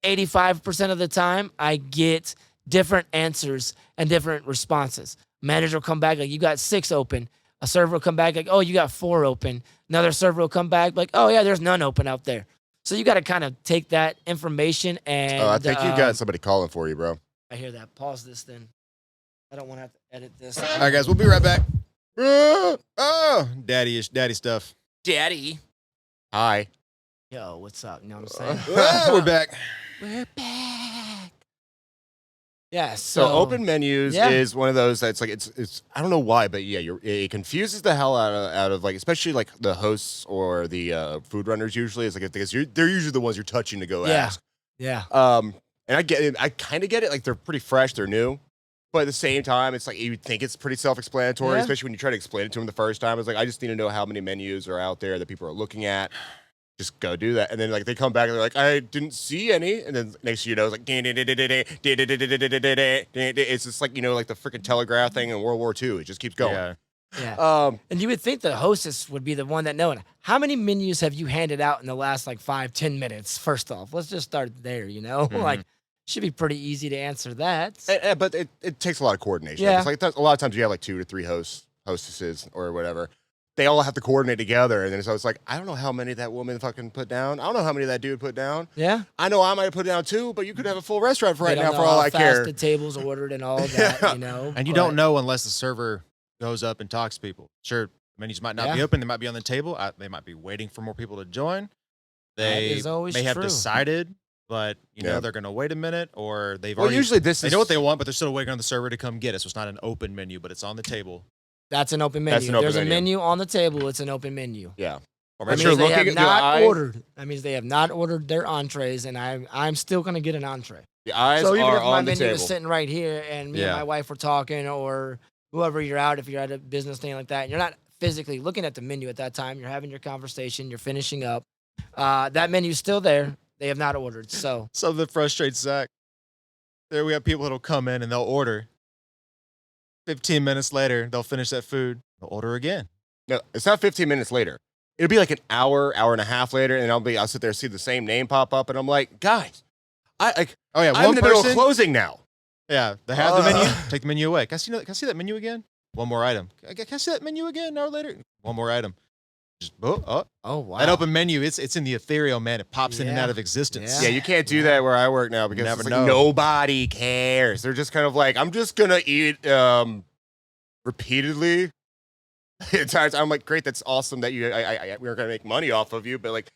S3: 85% of the time, I get different answers and different responses. Manager will come back like, you got 6 open. A server will come back like, oh, you got 4 open. Another server will come back like, oh, yeah, there's none open out there. So you got to kind of take that information and...
S1: Oh, I think you got somebody calling for you, bro.
S3: I hear that. Pause this then. I don't want to have to edit this.
S2: All right, guys, we'll be right back. Oh, daddy stuff.
S3: Daddy.
S1: Hi.
S3: Yo, what's up? You know what I'm saying?
S2: Ah, we're back.
S3: We're back. Yeah,
S1: So open menus
S3: yeah.
S1: is one of those that's like it's I don't know why, but yeah, it confuses the hell out of like especially like the hosts or the food runners usually. It's like because they're usually the ones you're touching to go
S3: Yeah.
S1: ask.
S3: Yeah.
S1: And I get it. I kind of get it. Like they're pretty fresh, they're new, But at the same time, it's like you would think it's pretty self-explanatory,
S3: Yeah.
S1: especially when you try to explain it to them the first time. It's like, I just need to know how many menus are out there that people are looking at. Just go do that. And then like they come back and they're like, I didn't see any. And then next thing you know, it's like it's just like, like the freaking telegraph thing in World War II. It just keeps going.
S2: Yeah.
S3: Yeah. And you would think the hostess would be the one that knowing how many menus have you handed out in the last like 5-10 minutes. First off, let's just start there. Like should be pretty easy to answer that.
S1: But it takes a lot of coordination.
S3: Yeah.
S1: It's like a lot of times you have like 2 to 3 hostesses or whatever. They all have to coordinate together. And then so it's like, I don't know how many that woman fucking put down. I don't know how many that dude put down.
S3: Yeah.
S1: I know I might have put down 2, but you could have a full restaurant right
S3: They
S1: now
S3: don't
S1: for
S3: know
S1: all
S3: how
S1: I
S3: fast
S1: care.
S3: the tables ordered and all that,
S2: And you don't know unless the server goes up and talks to people. Sure, menus might not be
S3: Yeah.
S2: open. They might be on the table. They might be waiting for more people to join.
S3: That
S2: They
S3: is always
S2: may have
S3: true.
S2: decided, but
S1: Yeah.
S2: they're going to wait a minute, or they've
S1: Well,
S2: already.
S1: usually this
S2: They
S1: is
S2: know what they want, but they're still waiting on the server to come get it. So it's not an open menu, but it's on the table.
S3: That's an open menu.
S1: That's an open
S3: There's
S1: menu.
S3: a menu on the table. It's an open menu.
S1: Yeah.
S2: Or
S3: That
S2: make
S1: sure
S3: means they
S1: looking
S3: have
S1: at the
S3: not
S1: eye-
S3: ordered. That means they have not ordered their entrees, and I'm still gonna get an entree.
S1: The eyes
S3: So even
S1: are
S3: if my
S1: on the
S3: menu
S1: table.
S3: is sitting right here, and me and
S2: Yeah.
S3: my wife were talking, or whoever you're out, if you're at a business thing like that, and you're not physically looking at the menu at that time, you're having your conversation, you're finishing up. That menu's still there. They have not ordered. So
S2: Something that frustrates Zach. There we have people that'll come in and they'll order. 15 minutes later, they'll finish that food. They'll order again.
S1: No, it's not 15 minutes later. It'll be like an hour and a half later, and I'll sit there and see the same name pop up, and I'm like, guys,
S2: Oh yeah,
S1: I'm
S2: one
S1: in the middle of
S2: person.
S1: closing now.
S2: Yeah, they have the menu. Take the menu away. Can I see that menu again? One more item. Can I see that menu again? An hour later. One more item. Just oh,
S3: wow.
S2: that open menu. It's in the ethereal, man. It pops in and
S3: Yeah.
S2: out of existence.
S1: Yeah, you can't do that where I work now because
S2: Never
S1: it's
S2: know.
S1: like nobody cares. They're just kind of like, I'm just gonna eat repeatedly. At times, I'm like, great, that's awesome that we're gonna make money off of you, but like,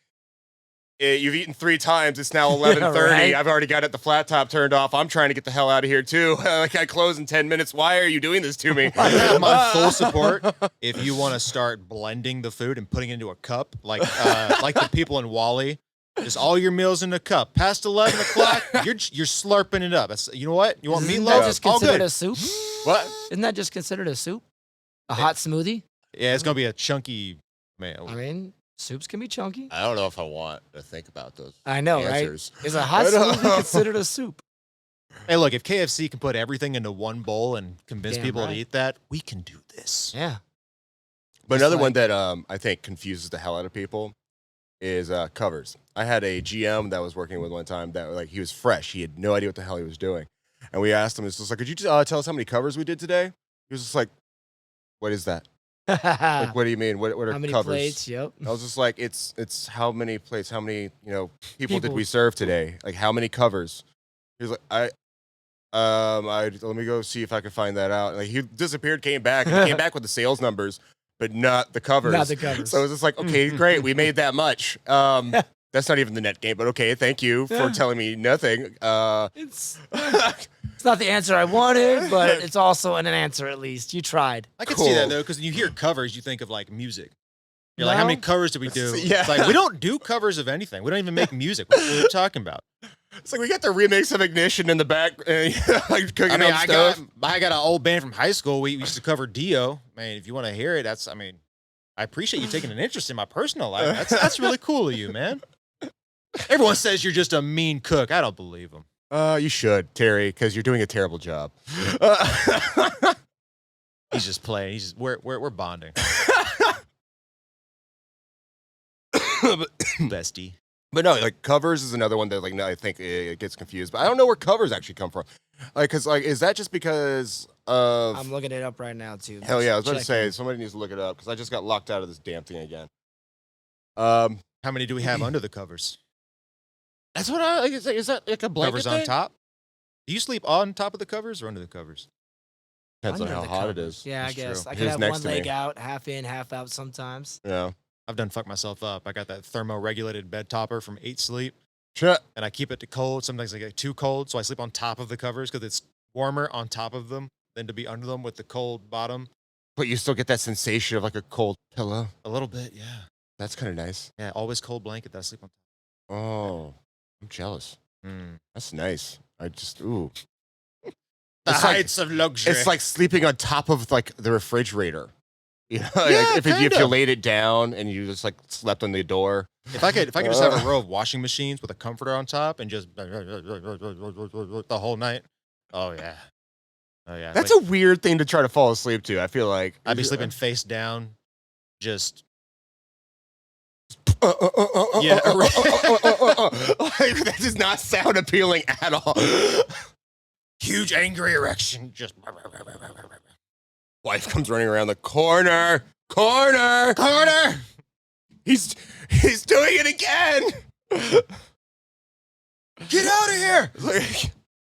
S1: you've eaten 3 times. It's now 11:30.
S3: right?
S1: I've already got the flat top turned off. I'm trying to get the hell out of here too. Like I close in 10 minutes. Why are you doing this to me?
S2: I'm on full support if you want to start blending the food and putting it into a cup, like the people in Wall-E. Just all your meals in a cup. Past 11 o'clock, you're slurping it up. You know what? You want
S3: Isn't
S2: meatloaf?
S3: that just
S2: All
S3: considered
S2: good.
S3: a soup?
S1: What?
S3: Isn't that just considered a soup? A hot smoothie?
S2: Yeah, it's gonna be a chunky man.
S3: I mean, soups can be chunky.
S1: I don't know if I want to think about those.
S3: I know,
S1: answers.
S3: right? Is a hot
S1: I don't
S3: smoothie
S1: know.
S3: considered a soup?
S2: Hey, look, if KFC can put everything into one bowl and convince
S3: Damn
S2: people
S3: right.
S2: to eat that, we can do this.
S3: Yeah.
S1: But
S3: Just
S1: another
S3: like-
S1: one that I think confuses the hell out of people is covers. I had a GM that I was working with one time that like he was fresh. He had no idea what the hell he was doing. And we asked him, it's just like, could you tell us how many covers we did today? He was just like, what is that? Like, what do you mean? What are
S3: How many
S1: covers?
S3: plates? Yep.
S1: I was just like, it's how many plates, how many, people did
S3: People.
S1: we serve today? Like how many covers? He was like, let me go see if I can find that out. Like he disappeared, came back, and he came back with the sales numbers, but not the covers.
S3: Not the covers.
S1: So it was just like, okay, great, we made that much. That's not even the net gain, but okay, thank you for
S3: Yeah.
S1: telling me nothing.
S3: It's not the answer I wanted, but it's also an answer at least. You tried.
S2: I can see that
S1: Cool.
S2: though, because when you hear covers, you think of like music. You're like, how
S3: No.
S2: many covers did we do?
S1: Yeah.
S2: It's like we don't do covers of anything. We don't even make music. What are you talking about?
S1: It's like we got the remix of Ignition in the back, like cooking
S2: I mean,
S1: on
S2: I
S1: stove.
S2: got an old band from high school. We used to cover Dio. Man, if you want to hear it, I appreciate you taking an interest in my personal life. That's really cool of you, man. Everyone says you're just a mean cook. I don't believe them.
S1: You should, Terry, because you're doing a terrible job.
S2: He's just playing. We're bonding. Bestie.
S1: But no, like covers is another one that like no, I think it gets confused. But I don't know where covers actually come from. Like, cause like, is that just because of?
S3: I'm looking it up right now too.
S1: Hell yeah, I was about to
S3: Check
S1: say
S3: it.
S1: somebody needs to look it up because I just got locked out of this damn thing again.
S2: How many do we have under the covers?
S1: That's what I like. Is that like a blanket
S2: Covers
S1: thing?
S2: on top? Do you sleep on top of the covers or under the covers?
S1: Depends on
S3: Under
S1: how
S3: the
S1: hot it
S3: covers.
S1: is.
S3: Yeah,
S2: That's
S3: I guess.
S2: true.
S3: I
S1: His
S3: could have
S1: next
S3: one
S1: to
S3: leg
S1: me.
S3: out, half in, half out sometimes.
S1: Yeah.
S2: I've done fucked myself up. I got that thermo-regulated bed topper from 8 Sleep,
S1: Shut.
S2: and I keep it to cold. Sometimes I get too cold, so I sleep on top of the covers because it's warmer on top of them than to be under them with the cold bottom.
S1: But you still get that sensation of like a cold pillow.
S2: A little bit, yeah.
S1: That's kind of nice.
S2: Yeah, always cold blanket that I sleep on.
S1: Oh, I'm jealous.
S2: Mm.
S1: That's nice. I just ooh.
S2: The
S1: It's like-
S2: heights of luxury.
S1: It's like sleeping on top of like the refrigerator. You know,
S2: Yeah,
S1: if you
S2: kinda.
S1: laid it down and you just like slept on the door.
S2: If I could just have a row of washing machines with a comforter on top and just the whole night. Oh yeah. Oh yeah.
S1: That's
S2: Like,
S1: a weird thing to try to fall asleep to. I feel like
S2: I'd be sleeping face down, just
S1: Yeah,
S2: right.
S1: that does not sound appealing at all.
S2: huge angry erection. Just
S1: Wife comes running around the corner. Corner. He's doing it again.
S2: get out of here.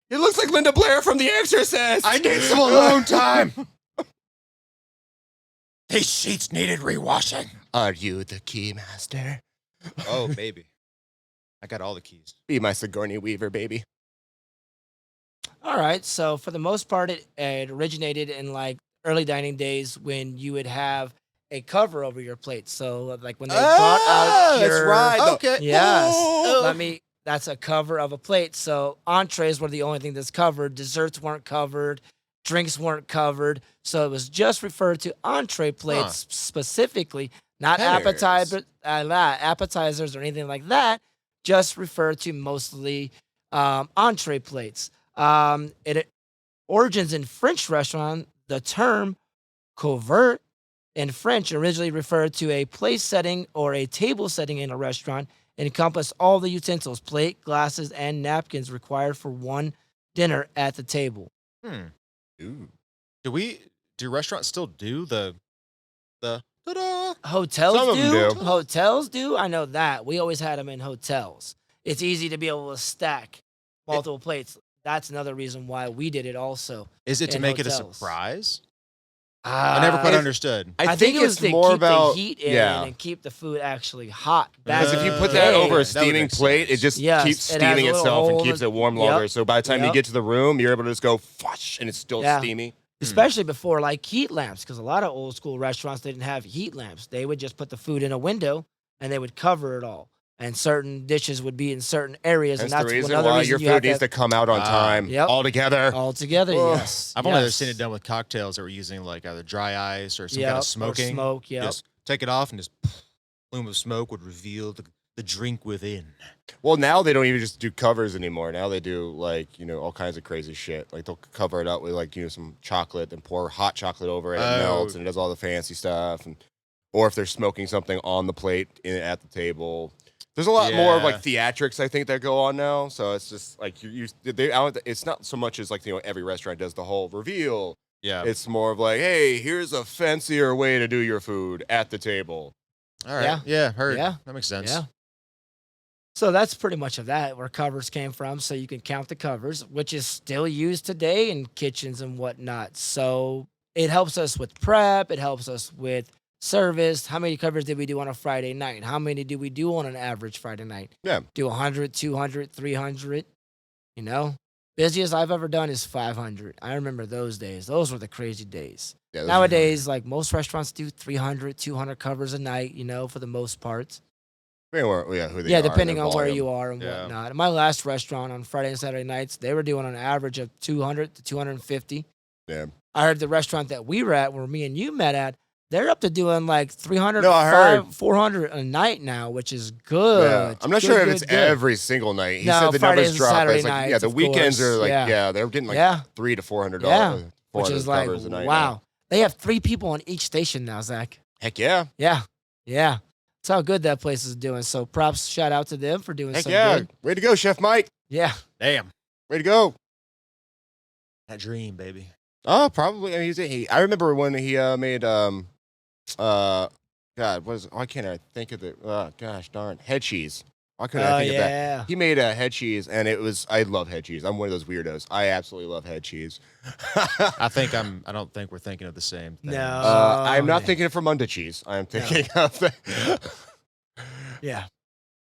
S1: It looks like Linda Blair from The Exorcist.
S2: I need some alone time. These sheets needed rewashing.
S1: Are you the key master?
S2: Oh, baby. I got all the keys.
S1: Be my Sigourney Weaver, baby.
S3: All right. So for the most part, it originated in like early dining days when you would have a cover over your plate. So like when they brought out
S1: that's
S3: your
S1: right.
S2: Okay.
S3: Yes.
S1: Oh.
S3: That's a cover of a plate. So entrees were the only thing that's covered. Desserts weren't covered. Drinks weren't covered. So it was just referred to entree plates specifically, not
S1: Headers.
S3: appetizers or anything like that. Just referred to mostly entree plates. It origins in French restaurant. The term couvert in French originally referred to a place setting or a table setting in a restaurant and encompassed all the utensils, plate, glasses, and napkins required for one dinner at the table.
S1: Ooh.
S2: Do restaurants still do the ta-da?
S3: Hotels
S1: Some of them
S3: do.
S1: do.
S3: Hotels do. I know that. We always had them in hotels. It's easy to be able to stack multiple plates. That's another reason why we did it also.
S2: Is it to
S3: In
S2: make it a
S3: hotels.
S2: surprise? I never quite
S1: it's-
S2: understood.
S1: I
S3: think it was
S1: it's
S3: to
S1: more
S3: keep
S1: about
S3: the heat in
S1: yeah.
S3: and keep the food actually hot.
S1: Because
S3: Back
S1: if you
S3: in
S1: put
S3: the
S1: that
S3: day.
S1: over a
S2: that would
S1: steaming
S2: make
S1: plate,
S2: sense.
S1: it just
S3: Yes,
S1: keeps
S3: it has a
S1: steaming
S3: little
S1: itself and
S3: hole
S1: keeps
S3: in-
S1: it warm
S3: Yep.
S1: longer. So by the time you
S3: Yep.
S1: get to the room, you're able to just go flush and it's still
S3: Yeah.
S1: steamy.
S3: Especially before like heat lamps, because a lot of old school restaurants didn't have heat lamps. They would just put the food in a window and they would cover it all. And certain dishes would be in certain areas,
S1: That's
S3: and
S1: the
S3: that's
S1: reason
S3: another
S1: why
S3: reason
S1: your
S3: you have
S1: food needs to come out on time
S3: Yep.
S1: all together.
S3: all together.
S1: Ugh.
S3: Yes,
S2: I've only ever
S3: yes.
S2: seen it done with cocktails that were using like either dry ice or some kind
S3: Yep, or
S2: of smoking.
S3: smoke. Yep.
S2: Just take it off and just plume of smoke would reveal the drink within.
S1: Well, now they don't even just do covers anymore. Now they do like, all kinds of crazy shit. Like they'll cover it up with like, some chocolate and pour hot chocolate over it. And it melts and it does all the fancy stuff. Or if they're smoking something on the plate at the table. There's a lot more of like theatrics, I think, that go on now. So it's just like it's not so much as like, every restaurant does the whole reveal.
S2: Yeah.
S1: It's more of like, hey, here's a fancier way to do your food at the table.
S2: All right. Yeah. Heard.
S3: Yeah.
S2: That makes sense.
S3: Yeah. So that's pretty much of that, where covers came from. So you can count the covers, which is still used today in kitchens and whatnot. So it helps us with prep. It helps us with service. How many covers did we do on a Friday night? How many do we do on an average Friday night?
S1: Yeah.
S3: Do 100, 200, 300, Busiest I've ever done is 500. I remember those days. Those were the crazy days.
S1: Yeah,
S3: Nowadays, like most restaurants do 300, 200 covers a night, for the most part.
S1: Depending
S3: On where you are and
S2: Yeah.
S3: whatnot. My last restaurant on Friday and Saturday nights, they were doing an average of 200 to 250.
S1: Yeah.
S3: I heard the restaurant that we were at, where me and you met at, they're up to doing like 300,
S1: No, I heard.
S3: 400 a night now, which is good.
S1: Yeah. I'm not
S3: Good,
S1: sure if
S3: good,
S1: it's
S3: good.
S1: every single night. He
S3: No,
S1: said the
S3: Fridays
S1: numbers
S3: and
S1: drop. But
S3: Saturday
S1: it's like,
S3: nights,
S1: the
S3: of
S1: weekends
S3: course.
S1: are like,
S3: Yeah.
S1: they're getting like
S3: Yeah.
S1: $300 to $400.
S3: Yeah. Which
S1: 400
S3: is like,
S1: covers a night.
S3: wow.
S1: now.
S3: They have 3 people on each station now, Zach.
S1: Heck yeah.
S3: Yeah. Yeah. That's how good that place is doing. So props, shout out to them for doing
S1: Heck
S3: so
S1: yeah.
S3: good.
S1: Way to go, Chef Mike.
S3: Yeah.
S2: Damn.
S1: Way to go.
S2: That dream, baby.
S1: Oh, probably. I mean, I remember when he made God, why can't I think of the gosh darn head cheese? Why couldn't I think of that?
S3: yeah.
S1: He made a head cheese, and I love head cheese. I'm one of those weirdos. I absolutely love head cheese.
S2: I don't think we're thinking of the same thing.
S3: No.
S1: I'm not
S3: yeah.
S1: thinking of Munda cheese. I'm thinking of
S3: Yeah.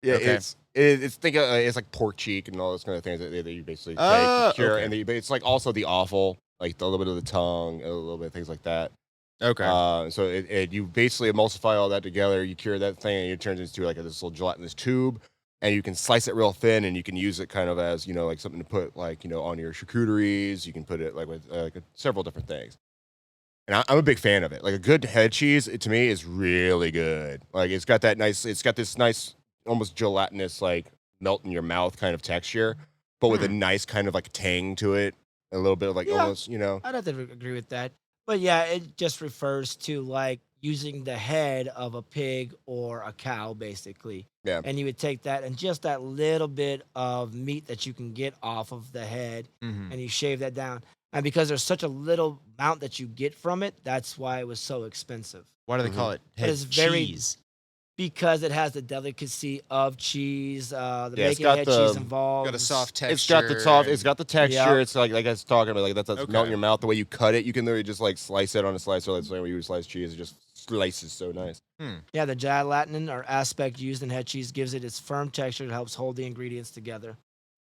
S1: yeah.
S2: Okay.
S1: It's like pork cheek and all those kind of things that you basically take, cure,
S2: okay.
S1: and but it's like also the offal, like a little bit of the tongue, a little bit of things like that.
S2: Okay.
S1: So you basically emulsify all that together. You cure that thing, and it turns into like this little gelatinous tube. and you can slice it real thin, and you can use it kind of as, you know, like something to put like, you know, on your charcuteries. You can put it like with several different things. And I'm a big fan of it. Like a good head cheese, to me, is really good. Like it's got this nice, almost gelatinous, like melt in your mouth kind of texture, but with a nice kind of like tang to it. A little bit of like
S3: Yeah.
S1: almost, you know.
S3: I'd have to agree with that. But yeah, it just refers to like using the head of a pig or a cow, basically.
S1: Yeah.
S3: And you would take that and just that little bit of meat that you can get off of the head,
S2: Mhm.
S3: and you shave that down. And because there's such a little amount that you get from it, that's why it was so expensive.
S2: Why do they
S1: Mhm.
S2: call it
S3: But
S2: head
S3: it's very
S2: cheese?
S3: Because it has the delicacy of cheese, the
S1: Yeah, it's
S3: bacon
S1: got
S3: head
S1: the-
S3: cheese involved.
S2: Got a soft texture.
S1: It's got the soft. It's got the texture.
S3: Yeah.
S1: It's like I was talking about, like that's melt in
S2: Okay.
S1: your mouth. The way you cut it, you can literally just like slice it on a slicer. Like the way you would slice cheese. It just slices so nice.
S3: Yeah, the gelatin or aspect used in head cheese gives it its firm texture that helps hold the ingredients together.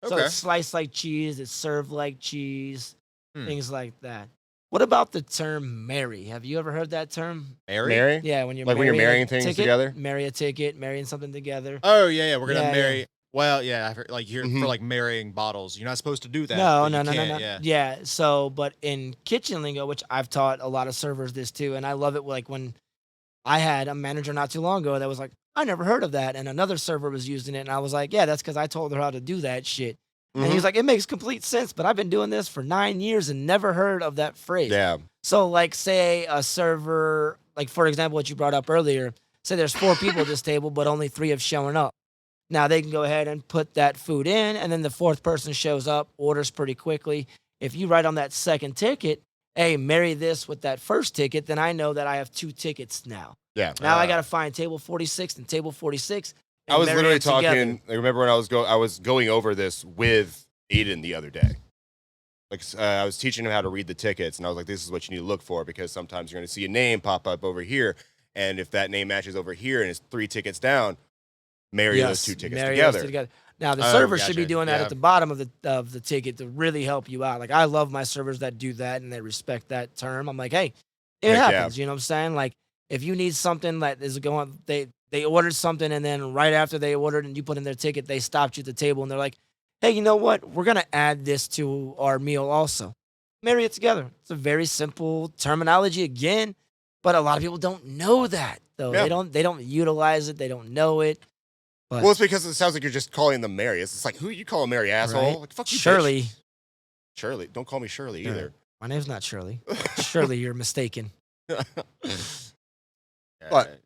S3: So
S2: Okay.
S3: it's sliced like cheese, it's served like cheese,
S2: Hmm.
S3: things like that. What about the term marry? Have you ever heard that term?
S1: Mary?
S3: Yeah, when you're
S1: Like when you're
S3: marrying a
S1: marrying things
S3: ticket,
S1: together?
S3: marry a ticket, marrying something together.
S2: Oh yeah, we're gonna
S3: Yeah, yeah.
S2: marry. Well, yeah, I've heard, like you're
S1: Mhm.
S2: for like marrying bottles. You're not supposed to do that.
S3: No,
S2: but
S3: no,
S2: you
S3: no, no,
S2: can,
S3: no.
S2: Yeah.
S3: Yeah. So, but in kitchen lingo, which I've taught a lot of servers this too, and I love it. Like when I had a manager not too long ago that was like, I never heard of that, and another server was using it, and I was like, yeah, that's because I told her how to do that shit. And he
S1: Mhm.
S3: was like, it makes complete sense, but I've been doing this for 9 years and never heard of that phrase.
S1: Yeah.
S3: So, like, say a server, like for example, what you brought up earlier, say there's 4 people at this table, but only 3 have shown up. Now they can go ahead and put that food in, and then the 4th person shows up, orders pretty quickly. If you write on that second ticket, hey, marry this with that first ticket, then I know that I have 2 tickets now.
S1: Yeah.
S3: Now I got to find table 46 and table 46. And
S1: I was
S3: marry
S1: literally
S3: them together.
S1: talking. I remember when I was going over this with Aiden the other day. Like I was teaching him how to read the tickets, and I was like, "This is what you need to look for because sometimes you're going to see a name pop up over here, and if that name matches over here and it's 3 tickets down, marry those 2 tickets
S3: marry those
S1: together."
S3: together. Now the
S2: Oh,
S3: server should be
S2: gotcha.
S3: doing that
S2: Yeah.
S3: at the bottom of the ticket to really help you out. Like I love my servers that do that and they respect that term. I'm like, hey, it
S1: Heck yeah.
S3: happens. You know what I'm saying? Like if you need something that is going, they ordered something and then right after they ordered and you put in their ticket, they stopped you at the table and they're like, hey, you know what? We're gonna add this to our meal also. Marry it together. It's a very simple terminology again, but a lot of people don't know that though.
S1: Yeah.
S3: They don't utilize it. They don't know it. But
S1: Well, it's because it sounds like you're just calling them Mary. It's like, who you call Mary, asshole?
S3: Right.
S1: Like, fuck you, bitch.
S3: Shirley.
S1: Shirley. Don't call me Shirley
S3: Sure.
S1: either.
S3: My name's not Shirley. Shirley, you're mistaken.
S1: But-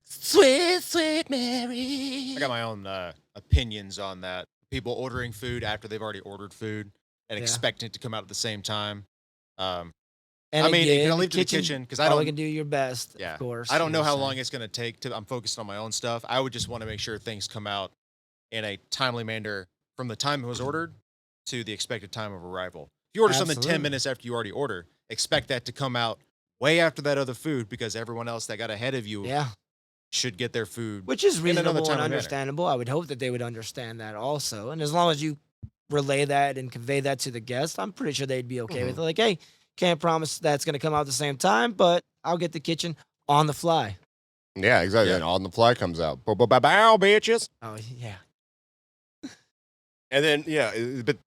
S1: Sweet, sweet Mary.
S2: I got my own opinions on that. People ordering food after they've already ordered food and
S3: Yeah.
S2: expecting it to come out at the same time.
S3: And
S2: I mean, you
S3: again,
S2: can leave it to the kitchen because I
S3: all
S2: don't.
S3: can do your best,
S2: Yeah.
S3: of course.
S2: I don't
S3: you
S2: know how
S3: so-
S2: long it's going to take to. I'm focused on my own stuff. I would just want to make sure things come out in a timely manner from the time it was ordered to the expected time of arrival. If you order something 10
S3: Absolutely.
S2: minutes after you already order, expect that to come out way after that other food because everyone else that got ahead of you
S3: Yeah,
S2: should get their food.
S3: which is
S2: another
S3: reasonable and
S2: timely manner.
S3: understandable. I would hope that they would understand that also. And as long as you relay that and convey that to the guest, I'm pretty sure they'd be okay with it. Like, hey, can't promise that's going to come out at the same time, but I'll get the kitchen on the fly.
S1: Yeah, exactly.
S2: Yeah.
S1: And on the fly comes out. Bow, bitches.
S3: Oh, yeah.
S1: And then, yeah, but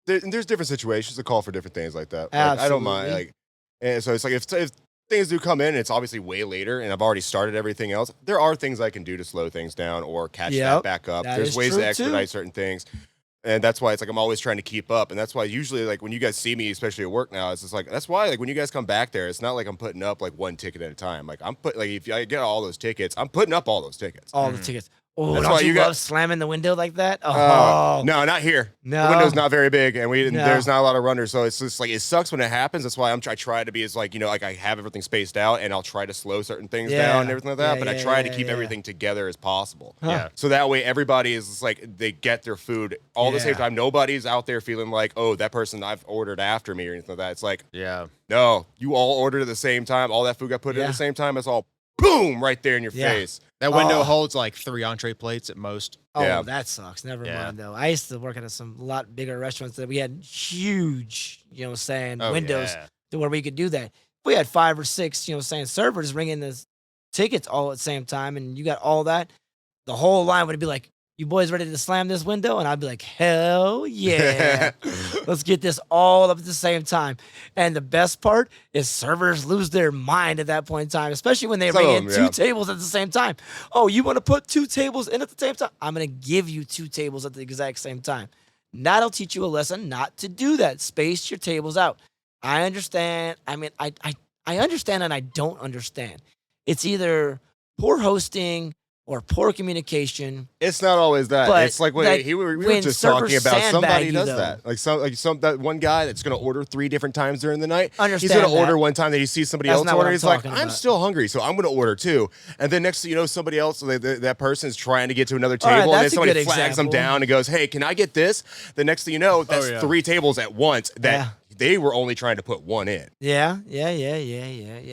S1: there's different situations that call for different things like that. Like, I don't mind.
S3: Absolutely.
S1: Like, and so it's like if things do come in, it's obviously way later, and I've already started everything else. There are things I can do to slow things down or catch that
S3: Yep,
S1: back up.
S3: that
S1: There's
S3: is
S1: ways
S3: true,
S1: to expedite
S3: too.
S1: certain things. And that's why it's like I'm always trying to keep up. And that's why usually like when you guys see me, especially at work now, it's just like that's why like when you guys come back there, it's not like I'm putting up like 1 ticket at a time. Like if I get all those tickets, I'm putting up all those tickets.
S3: All the tickets. Oh,
S1: That's
S3: don't
S1: why
S3: you
S1: you got-
S3: love slamming the window like that? Oh,
S1: No, not here.
S3: no.
S1: The window's not very big, and
S3: No.
S1: there's not a lot of runners, so it's just like it sucks when it happens. That's why I try to be as like like I have everything spaced out, and I'll try to slow certain things
S3: Yeah.
S1: down and everything like that.
S3: Yeah,
S1: but I
S3: yeah,
S1: try to
S3: yeah,
S1: keep
S3: yeah.
S1: everything together as possible.
S3: Huh.
S2: Yeah.
S1: So that way everybody is just like they get their food all at the same
S3: Yeah.
S1: time. Nobody's out there feeling like, oh, that person I've ordered after me or anything like that. It's like,
S2: Yeah.
S1: no, you all ordered at the same time. All that food got put in at
S3: Yeah.
S1: the same time. It's all boom right there in your
S3: Yeah.
S1: face.
S2: That window
S3: Oh.
S2: holds like 3 entree plates at most.
S3: Oh,
S1: Yeah.
S3: that sucks. Never
S2: Yeah.
S3: mind though. I used to work at some lot bigger restaurants that we had huge, windows
S2: Yeah.
S3: to where we could do that. If we had 5 or 6, servers ringing the tickets all at the same time, and you got all that, the whole line would be like, You boys ready to slam this window? And I'd be like, hell yeah. Let's get this all up at the same time. And the best part is servers lose their mind at that point in time, especially when they
S1: Some
S3: bring
S1: of
S3: in
S1: them,
S3: two tables at the same time. Oh, you want to put 2 tables in at the same time? I'm going to give you 2 tables at the exact same time. That'll teach you a lesson not to do that. Space your tables out. I understand. I mean, I understand and I don't understand. It's either poor hosting or poor communication.
S1: It's not always that.
S3: But,
S1: It's like when
S3: like,
S1: we were
S3: when
S1: just talking
S3: servers
S1: about somebody
S3: sandbag you,
S1: does
S3: though.
S1: that. Like that one guy that's going to order 3 different times during the night. He's
S3: Understand
S1: going to
S3: that.
S1: order one time that he sees somebody
S3: That's
S1: else
S3: not what
S1: order.
S3: I'm
S1: He's like,
S3: talking
S1: I'm
S3: about.
S1: still hungry, so I'm going to order too. And then next thing you know, somebody else, that person is trying to get to another
S3: All right,
S1: table, and then
S3: that's a
S1: somebody
S3: good
S1: flags them
S3: example.
S1: down and goes, hey, can I get this? The next thing you know, that's 3 tables at once that
S3: Yeah.
S1: they were only trying to put 1 in.
S3: Yeah.
S2: The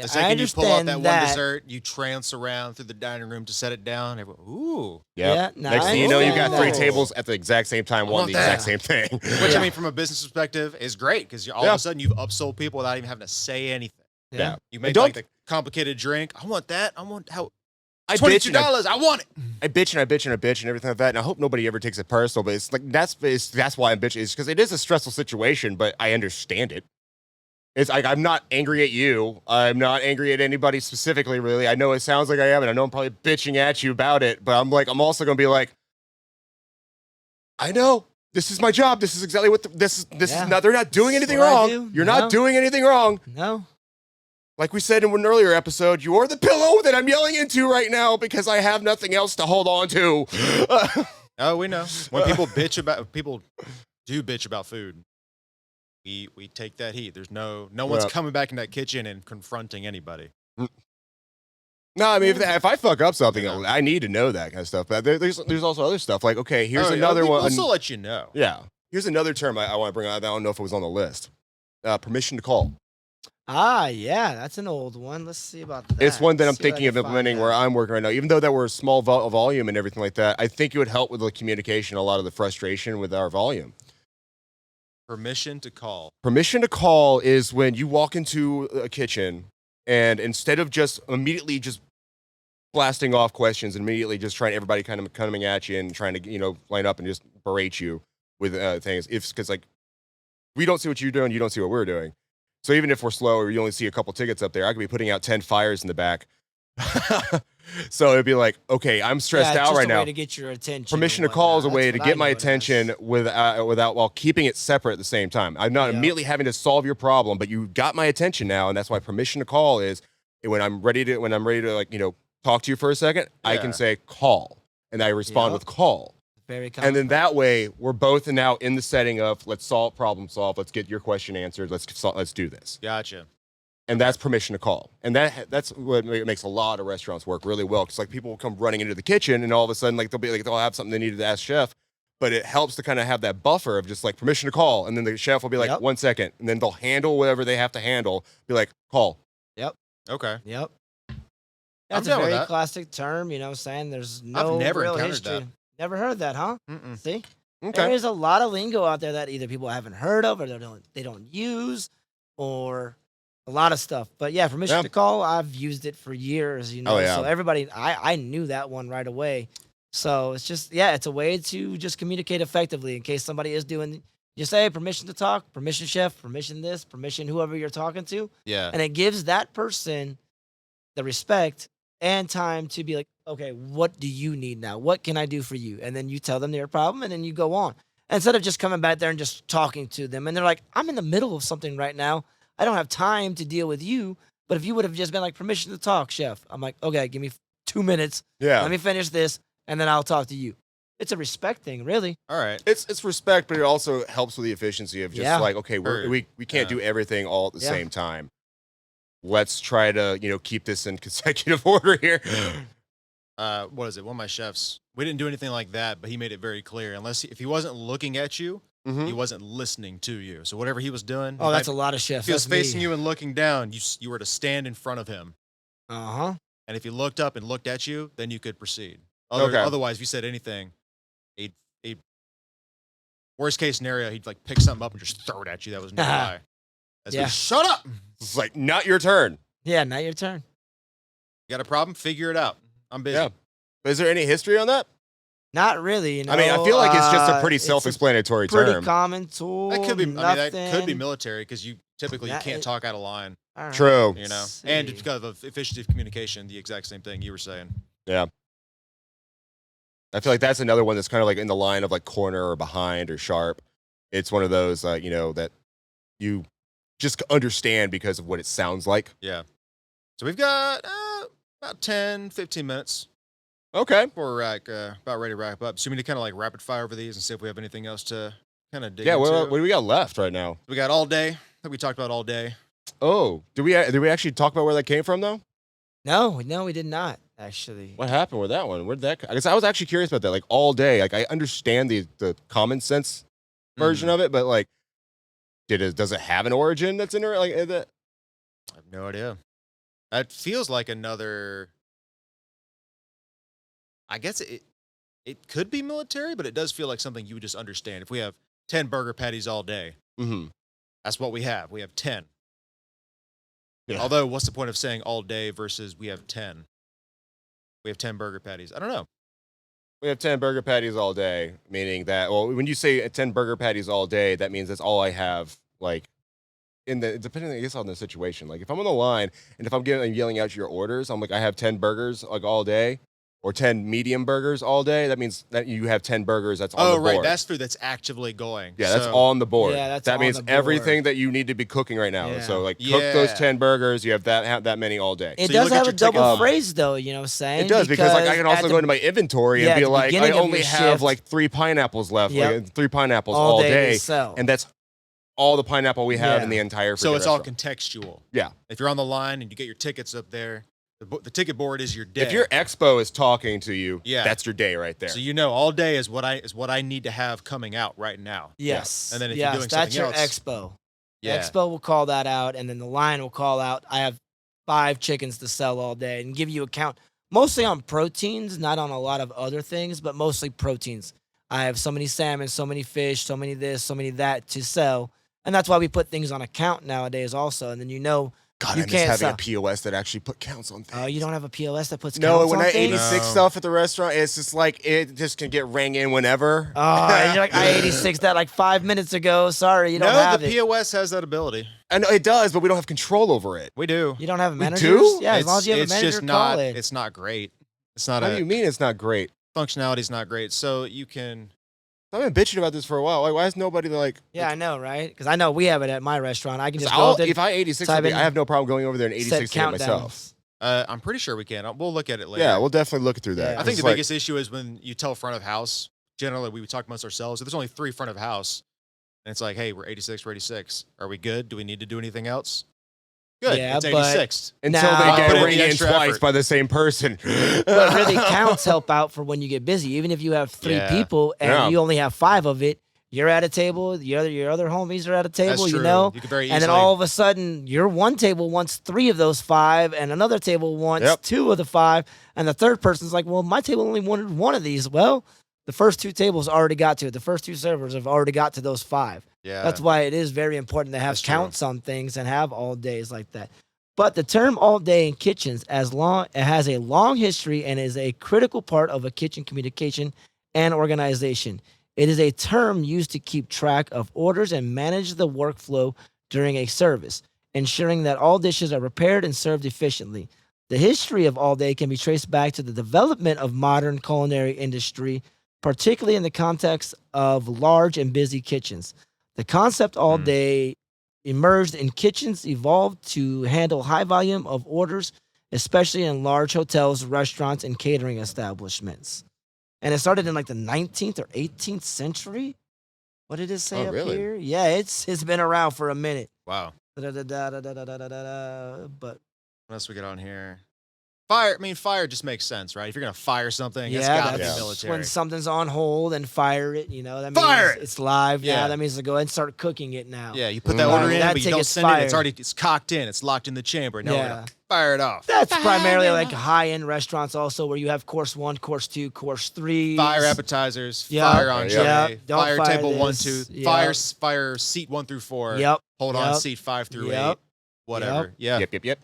S3: I
S2: second you pull out
S3: understand
S2: that one dessert, you trance around through the dining room to set it down. Everyone, ooh.
S3: Yeah, no,
S1: Next
S3: I
S1: thing you know, you got
S3: understand
S1: 3
S3: that.
S1: tables at the exact same time wanting the
S2: want
S1: exact same thing.
S2: Which,
S3: Yeah.
S2: I mean, from a business perspective, is great because all of a sudden you've upsold people without even having to say anything.
S3: Yeah.
S2: You make
S1: don't-
S2: like the complicated drink. I want that. I want how
S1: I
S2: $22.
S1: bitch and I
S2: I want it.
S1: I bitch and I bitch and I bitch and everything like that. And I hope nobody ever takes it personal, but it's like that's why I'm bitching, is because it is a stressful situation, but I understand it. It's like I'm not angry at you. I'm not angry at anybody specifically, really. I know it sounds like I am, and I know I'm probably bitching at you about it, but I'm also gonna be like, I know. This is my job. This is exactly what this is not, they're not doing
S3: This is
S1: anything
S3: what I
S1: wrong.
S3: do.
S1: You're
S3: No.
S1: not doing anything wrong.
S3: No.
S1: Like we said in an earlier episode, you're the pillow that I'm yelling into right now because I have nothing else to hold on to.
S2: Oh, we know. When people do bitch about food, we take that heat. There's no one's
S1: Yeah.
S2: coming back in that kitchen and confronting anybody.
S1: No, I mean, if I fuck up something,
S2: Yeah.
S1: I need to know that kind of stuff. But there's also other stuff. Like, okay, here's
S2: Oh, yeah,
S1: another
S2: we'll
S1: one.
S2: still let you know.
S1: Yeah. Here's another term I want to bring up. I don't know if it was on the list. Permission to call.
S3: Yeah, that's an old one. Let's see about that.
S1: It's one that I'm
S3: See what I
S1: thinking of
S3: can find
S1: implementing
S3: out.
S1: where I'm working right now. Even though that we're a small volume and everything like that, I think it would help with the communication, a lot of the frustration with our volume.
S2: Permission to call.
S1: Permission to call is when you walk into a kitchen and instead of just immediately just blasting off questions and immediately just trying everybody kind of coming at you and trying to line up and just berate you with things, because like we don't see what you're doing, you don't see what we're doing. So even if we're slow or you only see a couple tickets up there, I could be putting out 10 fires in the back. So it'd be like, okay, I'm stressed
S3: Yeah,
S1: out
S3: just
S1: right
S3: a
S1: now.
S3: way to get your attention.
S1: Permission
S3: or
S1: to call is a
S3: whatnot.
S1: way
S3: That's
S1: to
S3: what I
S1: get my
S3: know it as.
S1: attention without while keeping it separate at the same time. I'm not
S3: Yep.
S1: immediately having to solve your problem, but you got my attention now, and that's why permission to call is when I'm ready to talk to you for a second, I can
S2: Yeah.
S1: say call, and I respond
S3: Yep.
S1: with call.
S3: Very
S1: And then
S3: common.
S1: that way, we're both now in the setting of let's problem solve, let's get your question answered, let's do this.
S2: Gotcha.
S1: And that's permission to call. And that's what makes a lot of restaurants work really well. Because like people will come running into the kitchen and all of a sudden they'll have something they needed to ask chef, but it helps to kind of have that buffer of just like permission to call. And then the chef will be like,
S3: Yep.
S1: 1 second. And then they'll handle whatever they have to handle. Be like, call.
S2: Okay.
S3: Yep. That's a
S2: down with
S3: very
S2: that.
S3: classic term, you know what I'm saying? There's no
S2: never
S3: real
S2: encountered
S3: history.
S2: that.
S3: Never heard that, huh?
S2: Mm-mm.
S3: See? There
S1: Okay.
S3: is a lot of lingo out there that either people haven't heard of or they don't use or a lot of stuff. But yeah, permission
S1: Yeah.
S3: to call, I've used it for years, you know.
S1: Oh, yeah.
S3: So everybody I knew that one right away. So it's just it's a way to just communicate effectively in case somebody is doing you say permission to talk, permission chef, permission this, permission whoever you're talking to.
S2: Yeah.
S3: And it gives that person the respect and time to be like, okay, what do you need now? What can I do for you? And then you tell them their problem and then you go on. Instead of just coming back there and just talking to them. And they're like, I'm in the middle of something right now. I don't have time to deal with you. But if you would have just been like, permission to talk, chef. I'm like, okay, give me 2 minutes.
S1: Yeah.
S3: Let me finish this and then I'll talk to you. It's a respect thing, really.
S2: All right.
S1: It's respect, but it also helps with the efficiency of just
S3: Yeah.
S1: like, okay,
S2: Heard.
S1: we can't
S2: Yeah.
S1: do everything all at the
S3: Yeah.
S1: same time. Let's try to, keep this in consecutive order here.
S2: What is it? One of my chefs. We didn't do anything like that, but he made it very clear. If he wasn't looking at you,
S1: Mhm.
S2: he wasn't listening to you. So whatever he was doing,
S3: Oh, that's a lot of chefs.
S2: if he was
S3: That's me.
S2: facing you and looking down, you were to stand in front of him.
S3: Uh-huh.
S2: And if he looked up and looked at you, then you could proceed.
S1: Okay.
S2: Otherwise, if you said anything, he'd worst case scenario, he'd like pick something up and just throw it at you. That was nearby.
S3: Yeah.
S2: Shut up.
S1: It's like, not your turn.
S3: Yeah, now your turn.
S2: You got a problem? Figure it out. I'm busy.
S1: Yeah. But is there any history on that?
S3: Not really. You know,
S1: I mean, I feel like it's just a pretty
S3: it's
S1: self-explanatory
S3: pretty
S1: term.
S3: common tool.
S2: That could be. I mean, that could be
S3: nothing.
S2: military because you typically you can't talk out of line.
S3: All right,
S1: True.
S2: You know,
S3: let's
S2: and
S3: see.
S2: because of efficiency of communication, the exact same thing you were saying.
S1: Yeah. I feel like that's another one that's kind of like in the line of like corner or behind or sharp. It's one of those, you know, that you just understand because of what it sounds like.
S2: Yeah. So we've got about 10, 15 minutes.
S1: Okay.
S2: We're about ready to wrap up. So we need to kind of like rapid fire over these and see if we have anything else to kind of dig
S1: Yeah.
S2: into.
S1: What do we got left right now?
S2: We got all day that we talked about all day.
S1: Oh, did we actually talk about where that came from though?
S3: No, we did not actually.
S1: What happened with that one? Where'd that? I guess I was actually curious about that. Like all day, like I understand the common sense version of it, but like, does it have an origin that's in there? Like that?
S2: I have no idea. That feels like another. I guess it could be military, but it does feel like something you would just understand. If we have 10 burger patties all day, that's what we have. We have 10. Yeah. Although, what's the point of saying all day versus we have 10? We have 10 burger patties. I don't know.
S1: We have 10 burger patties all day, meaning that, well, when you say 10 burger patties all day, that means that's all I have, like, depending, I guess, on the situation. Like, if I'm on the line and if I'm yelling out your orders, I'm like, I have 10 burgers, like, all day, or 10 medium burgers all day. That means that you have 10 burgers that's on the board.
S2: Oh, right. That's food that's actively going.
S1: Yeah, that's on the board.
S3: Yeah, that's
S1: that
S3: on
S1: means
S3: the board.
S1: everything that you need to be cooking right now.
S3: Yeah.
S1: So, like, cook those 10 burgers. You have that many all day.
S3: It
S2: So you
S3: does
S2: look at
S3: have a
S2: your ticket
S3: double
S2: line.
S3: phrase, though. You know what I'm saying?
S1: It does because like I can also go into my inventory and
S3: at
S1: be
S3: the
S1: like, I
S3: beginning of
S1: only
S3: your
S1: have
S3: shift-
S1: like 3 pineapples left,
S3: Yep.
S1: like 3 pineapples
S3: all
S1: all
S3: day
S1: day,
S3: to sell.
S1: and that's all the pineapple we have
S3: Yeah.
S1: in the entire.
S2: So
S1: freaking
S2: it's all
S1: restaurant.
S2: contextual.
S1: Yeah.
S2: If you're on the line and you get your tickets up there, the ticket board is your day.
S1: If your expo is talking to you,
S2: Yeah.
S1: that's your day right there.
S2: So you know all day is what I need to have coming out right now.
S3: Yes.
S2: And then if you're
S3: yes,
S2: doing
S3: that's
S2: something
S3: your
S2: else-
S3: expo. The
S2: Yeah.
S3: expo will call that out, and then the line will call out, I have 5 chickens to sell all day, and give you a count. Mostly on proteins, not on a lot of other things, but mostly proteins. I have so many salmon, so many fish, so many this, so many that to sell. And that's why we put things on a count nowadays also. And then you know
S1: God,
S3: you
S1: I miss
S3: can't
S1: having
S3: sell.
S1: a POS that actually put counts on things.
S3: Oh, you don't have a POS that puts
S1: No,
S3: counts
S1: when
S3: on
S1: I
S3: things?
S1: 86
S2: No.
S1: stuff at the restaurant, it's just like it just can get rang in whenever.
S3: Oh, and you're like, I 86 that like 5 minutes ago. Sorry, you don't
S2: No,
S3: have
S2: the
S3: it.
S2: POS has that ability.
S1: I know it does, but we don't have control over it.
S2: We do.
S3: You don't have managers?
S1: do?
S3: Yeah, as long as you have a
S2: it's
S3: manager,
S2: just
S3: call
S2: not.
S3: it.
S2: It's not great. It's not
S1: What do you mean it's not great?
S2: functionality's not great. So you can.
S1: I've been bitching about this for a while. Like, why is nobody like?
S3: Yeah, I know, right? Because I know we have it at my restaurant. I can just go
S1: I'll,
S3: up there,
S1: if I 86,
S3: type
S1: something,
S3: in
S1: I have no problem going over there and
S3: set
S1: 86 it myself.
S3: countdowns.
S2: I'm pretty sure we can. We'll look at it later.
S1: Yeah, we'll definitely look through that.
S3: Yeah.
S2: I think
S1: It's
S2: the
S1: like-
S2: biggest issue is when you tell front of house. Generally, we would talk amongst ourselves. If there's only 3 front of house, and it's like, hey, we're 86, we're 86. Are we good? Do we need to do anything else? Good.
S3: Yeah,
S2: it's
S3: but-
S2: 86.
S1: until
S3: Now-
S1: they
S2: Put
S1: get
S2: in the
S1: ringing in
S2: extra
S1: twice
S2: effort.
S1: by the same person.
S3: But really, counts help out for when you get busy. Even if you have 3
S2: Yeah.
S3: people and
S1: Yeah.
S3: you only have 5 of it, you're at a table. Your other homies are at a table.
S2: That's true.
S3: You know.
S2: You could very
S3: And then
S2: easily-
S3: all of a sudden, your one table wants 3 of those 5, and another table wants
S1: Yep.
S3: 2 of the 5, and the third person's like, "Well, my table only wanted 1 of these." Well, the first 2 tables already got to it. The first 2 servers have already got to those 5.
S2: Yeah.
S3: That's why it is very important to have
S2: That's true.
S3: counts on things and have all days like that. But the term all day in kitchens it has a long history and is a critical part of a kitchen communication and organization. It is a term used to keep track of orders and manage the workflow during a service, ensuring that all dishes are prepared and served efficiently. The history of all day can be traced back to the development of modern culinary industry, particularly in the context of large and busy kitchens. The concept all day emerged in kitchens, evolved to handle high volume of orders, especially in large hotels, restaurants, and catering establishments. And it started in like the 19th or 18th century. What did it say
S1: Oh,
S3: up
S1: really?
S3: here? Yeah, it's been around for a minute.
S2: Wow.
S3: But
S2: What else we got on here? Fire. I mean, fire just makes sense, right? If you're gonna fire something, it's
S3: yeah,
S2: gotta
S3: that's
S2: be military.
S3: when something's on hold and fire it. You know that means
S2: Fire it!
S3: it's live.
S2: Yeah.
S3: Yeah, that means to go ahead and start cooking it now.
S2: Yeah, you put that
S1: Mm.
S2: order in,
S3: That
S2: but you don't
S3: ticket's
S2: send it. It's
S3: fired.
S2: it's cocked in. It's locked in the chamber. Now we're
S3: Yeah.
S2: gonna fire it off.
S3: That's primarily like high-end restaurants also where you have course 1, course 2, course 3.
S2: Fire appetizers,
S3: Yeah.
S2: fire
S1: Yeah.
S2: entree,
S3: Yep. Don't
S2: fire
S3: fire
S2: table 1,
S3: this.
S2: 2,
S3: Yep.
S2: fire seat 1 through 4.
S3: Yep.
S2: Hold on
S3: Yep.
S2: seat 5 through
S3: Yep.
S2: 8. Whatever. Yeah.
S1: Yep.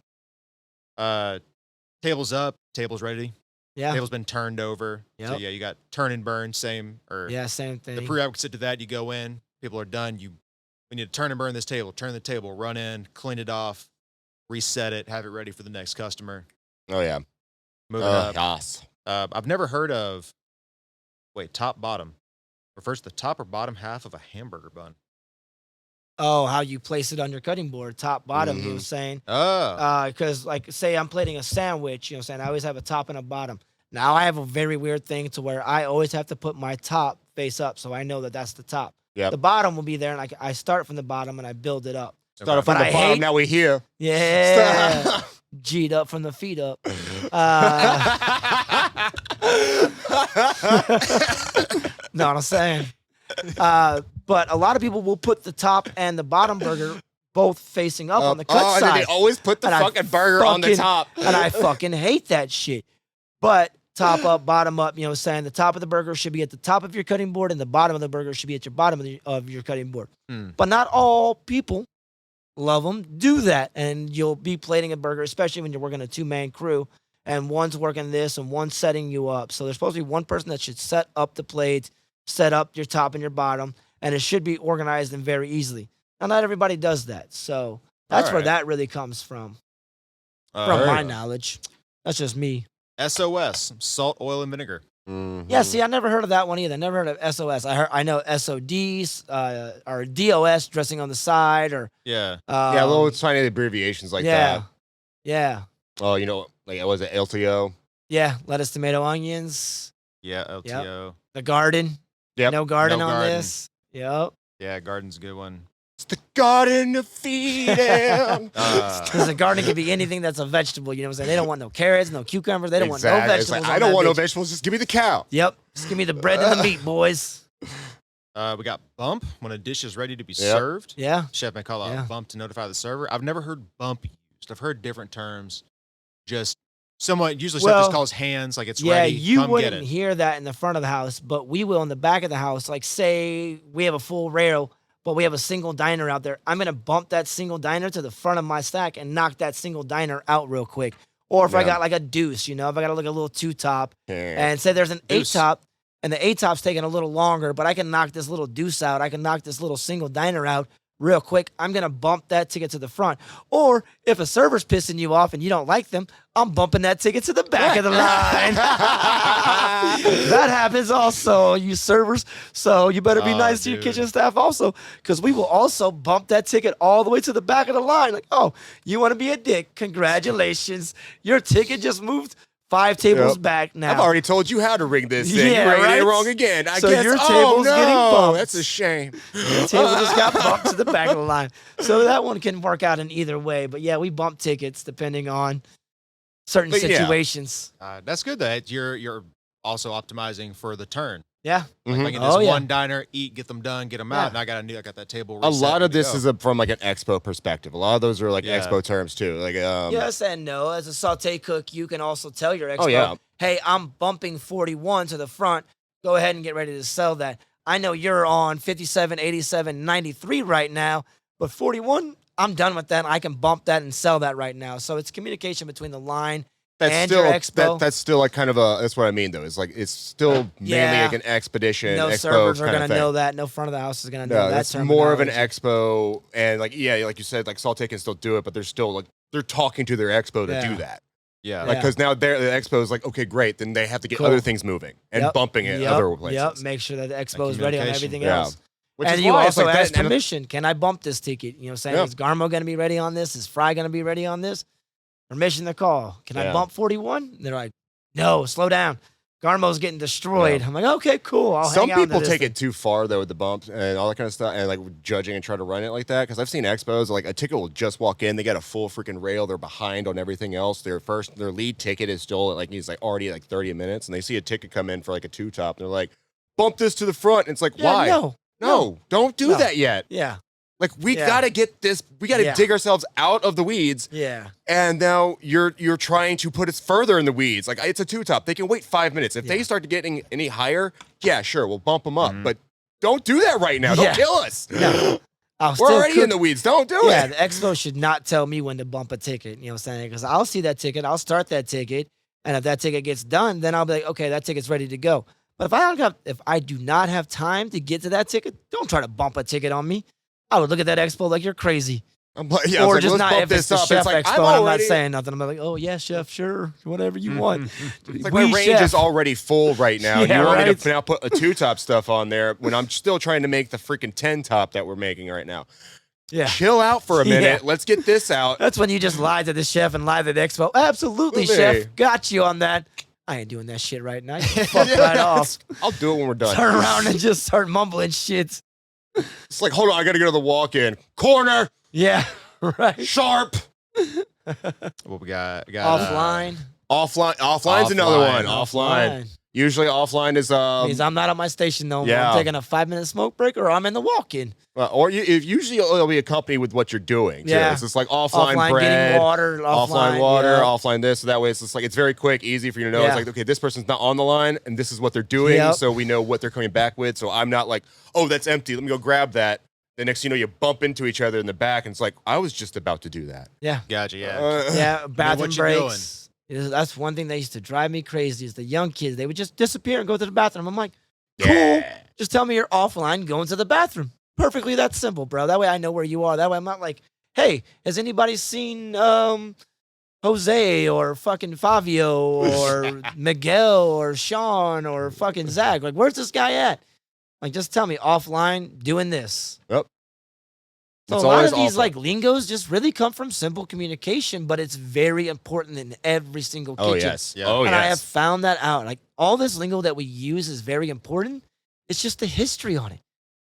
S2: Tables up, tables ready.
S3: Yeah.
S2: Table's been turned over. So
S3: Yep.
S2: yeah, you got turn and burn, same or
S3: Yeah, same thing.
S2: the prerequisite to that. You go in, people are done. We need to turn and burn this table. Turn the table, run in, clean it off, reset it, have it ready for the next customer.
S1: Oh yeah.
S2: Move it up.
S1: Yes.
S2: I've never heard of. Wait, top bottom refers to the top or bottom half of a hamburger bun.
S3: Oh, how you place it on your cutting board, top, bottom, you know what I'm
S1: Mhm.
S3: saying?
S2: Oh,
S3: Because, like, say I'm plating a sandwich, you know what I'm saying? I always have a top and a bottom. Now, I have a very weird thing to where I always have to put my top face up, so I know that that's the top.
S1: Yep.
S3: The bottom will be there, and I start from the bottom, and I build it up.
S1: Started from
S3: But
S1: the
S3: I
S1: bottom.
S3: hate-
S1: Now we here.
S3: Yeah. G'd up from the feet up. Know what I'm saying? But a lot of people will put the top and the bottom burger both facing up on the cut
S1: and then
S3: side.
S1: they always put the
S3: And I
S1: fucking burger on the
S3: fucking-
S1: top.
S3: And I fucking hate that shit. But top up, bottom up, you know what I'm saying? The top of the burger should be at the top of your cutting board and the bottom of the burger should be at your bottom of your cutting board. But not all people love them do that. And you'll be plating a burger, especially when you're working a two-man crew and one's working this and one's setting you up. So there's supposed to be one person that should set up the plates, set up your top and your bottom, and it should be organized and very easily. Now, not everybody does that. So that's where
S2: Alright.
S3: that really comes from my
S2: Alright.
S3: knowledge. That's just me.
S2: SOS, salt, oil, and vinegar.
S1: Mhm.
S3: Yeah, see, I never heard of that one either. Never heard of SOS. I know SODs or DOS, dressing on the side, or
S2: Yeah.
S1: Yeah, little tiny abbreviations like
S3: yeah,
S1: that.
S3: yeah,
S1: Oh, you know, like was it LTO?
S3: yeah. Lettuce, tomato, onions.
S2: Yeah, LTO.
S3: The garden.
S1: Yep.
S3: No garden
S2: No
S3: on
S2: garden.
S3: this. Yep.
S2: Yeah, garden's a good one.
S1: It's the garden of Eden.
S3: Because the garden can be anything that's a vegetable. You know what I'm saying? They don't want no carrots, no cucumbers. They don't want no
S1: Exactly. It's
S3: vegetables.
S1: like,
S3: on
S1: I don't
S3: that
S1: want no
S3: bitch.
S1: vegetables. Just give me the cow.
S3: Yep. Just give me the bread and the meat, boys.
S2: We got bump when a dish is ready to be
S1: Yep.
S2: served.
S3: Yeah.
S2: Chef may call out
S3: Yeah.
S2: bump to notify the server. I've never heard bump used. I've heard different terms. Just someone usually chef
S3: Well,
S2: just calls hands like it's
S3: Yeah,
S2: ready.
S3: you
S2: Come get
S3: wouldn't
S2: it.
S3: hear that in the front of the house, but we will in the back of the house. Like, say we have a full rail, but we have a single diner out there. I'm gonna bump that single diner to the front of my stack and knock that single diner out real quick. Or if I
S1: Yeah.
S3: got like a deuce, you know, if I got to look a little two top,
S1: Yeah.
S3: and say there's an eight
S2: Deuce.
S3: top, and the eight top's taking a little longer, but I can knock this little deuce out. I can knock this little single diner out real quick. I'm gonna bump that ticket to the front. Or if a server's pissing you off and you don't like them, I'm bumping that ticket to the back of the line. That happens also, you servers. So you better be
S2: Oh,
S3: nice to your
S2: dude.
S3: kitchen staff also, because we will also bump that ticket all the way to the back of the line. Like, oh, you want to be a dick? Congratulations, your ticket just moved 5 tables
S1: Yep.
S3: back now.
S1: I've already told you how to ring this thing.
S3: Yeah,
S1: you rang
S3: right?
S1: it wrong again. I
S3: So
S1: guess.
S3: your
S1: Oh
S3: table's
S1: no,
S3: getting bumped.
S1: that's a shame.
S3: The table just got bumped to the back of the line. So that one can work out in either way. But yeah, we bump tickets depending on certain
S1: But yeah.
S3: situations.
S2: That's good that you're also optimizing for the turn.
S3: Yeah.
S2: Like
S1: Mhm.
S2: I can just
S3: Oh, yeah.
S2: one diner, eat, get them done, get them
S3: Yeah.
S2: out, and I got that table.
S1: A
S2: reset,
S1: lot of
S2: ready to
S1: this
S2: go.
S1: is from like an expo perspective. A lot of those are like
S2: Yeah.
S1: expo terms too. Like
S3: Yes and no. As a saute cook, you can also tell your expo,
S1: Oh, yeah.
S3: hey, I'm bumping 41 to the front. Go ahead and get ready to sell that. I know you're on 57, 87, 93 right now, but 41, I'm done with that. I can bump that and sell that right now. So it's communication between the line
S1: that's
S3: and
S1: still
S3: your expo.
S1: that's still like kind of a that's what I mean though. It's like it's still mainly
S3: Yeah.
S1: like an expedition.
S3: no
S1: expo
S3: servers are
S1: kind
S3: going
S1: of
S3: to
S1: thing.
S3: know that. No front of the house is going to
S1: No,
S3: know that.
S1: it's more of an
S3: terminology.
S1: expo, and like like you said, like Saute can still do it, but they're still like they're talking to their expo to
S3: Yeah.
S1: do that.
S2: yeah.
S1: Like
S3: Yeah.
S1: because now the expo is like okay, great, then they have to get
S3: Cool.
S1: other things moving and
S3: Yep,
S1: bumping it
S3: yep,
S1: other places.
S3: Yep, make sure that the expo is ready on
S2: communication.
S3: everything
S1: Yeah.
S3: else.
S1: Which
S3: and
S1: is
S3: you
S1: why it's
S3: also
S1: like that,
S3: ask
S1: and-
S3: permission. Can I bump this ticket? You know what I'm saying?
S1: Yeah.
S3: Is Garmo going to be ready on this? Is Fry going to be ready on this? Permission to call. Can I
S1: Yeah.
S3: bump 41? They're like, no, slow down. Garmo's getting destroyed.
S1: Yeah.
S3: I'm like, okay, cool. I'll
S1: Some
S3: hang out
S1: people
S3: to this
S1: take
S3: thing.
S1: it too far though with the bumps and all that kind of stuff, and like judging and try to run it like that. Because I've seen expos like a ticket will just walk in, they got a full freaking rail, they're behind on everything else. Their lead ticket is still like he's like already like 30 minutes, and they see a ticket come in for like a two top, and they're like, bump this to the front. And it's like,
S3: Yeah,
S1: why?
S3: No.
S1: Don't do
S3: No.
S1: that yet.
S3: Yeah.
S1: Like we
S3: Yeah.
S1: gotta get this. We gotta
S3: Yeah.
S1: dig ourselves out of the weeds.
S3: Yeah.
S1: And now you're trying to put us further in the weeds. Like it's a two top. They can wait 5 minutes. If they
S3: Yeah.
S1: start getting any higher, yeah, sure, we'll bump them up. But don't do that right now.
S3: Yeah.
S1: Don't kill us.
S3: No. I'll
S1: We're
S3: still
S1: already
S3: cook-
S1: in the weeds. Don't do
S3: Yeah,
S1: it.
S3: the expo should not tell me when to bump a ticket. You know what I'm saying? Because I'll see that ticket. I'll start that ticket. And if that ticket gets done, then I'll be like, okay, that ticket's ready to go. But if I do not have time to get to that ticket, don't try to bump a ticket on me. I would look at that expo like you're crazy.
S1: I'm like, yeah,
S3: Or
S1: I was
S3: just
S1: like,
S3: not
S1: let's
S3: if
S1: bump
S3: it's
S1: this
S3: the
S1: up.
S3: chef
S1: It's like,
S3: expo
S1: I'm
S3: and I'm not
S1: already.
S3: saying nothing. I'm like, oh yeah, chef, sure, whatever you want.
S1: It's like my range is already full right now.
S3: Yeah,
S1: you want me
S3: right?
S1: to now put a 2-top stuff on there when I'm still trying to make the freaking 10-top that we're making right now.
S3: Yeah.
S1: Chill out for a minute.
S3: Yeah.
S1: Let's get this out.
S3: That's when you just lie to the chef and lie to the expo. Absolutely, chef. Got you on that. I ain't doing that shit right now. You can fuck right off.
S1: I'll do it when we're done.
S3: Turn around and just start mumbling shit.
S1: It's like, hold on, I gotta go to the walk-in. Corner,
S3: Yeah, right.
S1: sharp.
S2: What we got?
S3: Offline.
S1: Offline's another one.
S2: Offline.
S1: Offline. Usually offline is
S3: Means I'm not at my station no more.
S1: yeah.
S3: I'm taking a 5-minute smoke break or I'm in the walk-in.
S1: or usually it'll be accompanied with what you're doing. Too.
S3: Yeah.
S1: It's just like offline bread,
S3: getting water,
S1: offline water,
S3: yeah.
S1: offline this. So that way it's just like it's very quick, easy for you to know.
S3: Yeah.
S1: It's like, okay, this person's not on the line and this is what they're doing.
S3: Yep.
S1: So we know what they're coming back with. So I'm not like, oh, that's empty. Let me go grab that. The next thing you know, you bump into each other in the back and it's like, I was just about to do that.
S3: Yeah.
S2: Gotcha. Yeah.
S3: Yeah, bathroom
S2: what you
S3: breaks. That's one thing that used to drive me crazy is the young kids. They would just disappear and go to the bathroom. I'm like, cool.
S1: Yeah.
S3: Just tell me you're offline going to the bathroom. Perfectly that simple, bro. That way I know where you are. That way I'm not like, hey, has anybody seen Jose or fucking Fabio or Miguel or Sean or fucking Zach? Like, where's this guy at? Like, just tell me offline doing this.
S1: Yep.
S3: So
S1: It's
S3: a lot
S1: always
S3: of these
S1: offline.
S3: like lingos just really come from simple communication, but it's very important in every single kitchen.
S1: Oh, yes.
S2: Yeah.
S1: Oh,
S3: And I have
S1: yes.
S3: found that out. Like all this lingo that we use is very important. It's just the history on it.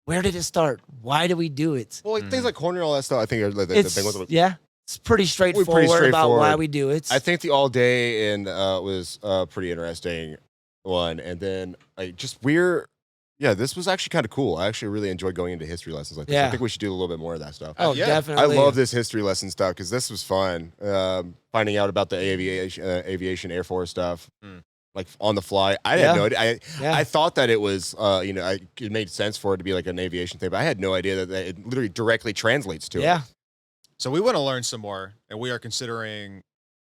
S3: Where did it start? Why do we do it?
S1: Well, like things like corner and all that stuff, I think are like the
S3: It's,
S1: big ones.
S3: yeah, it's pretty straightforward, about why
S1: straightforward.
S3: we do it.
S1: I think the all day and was a pretty interesting one. And then just weird. Yeah, this was actually kind of cool. I actually really enjoyed going into history lessons like this.
S3: Yeah.
S1: I think we should do a little bit more of that stuff.
S3: oh,
S2: yeah.
S1: I
S3: definitely.
S1: love this history lesson stuff because this was fun. Finding out about the aviation Air Force stuff, like on the fly. I had no idea.
S3: Yeah.
S1: I thought that it was, it made sense for it to be like an aviation thing, but I had no idea that it literally directly translates to it.
S3: Yeah.
S2: So we want to learn some more, and we are considering,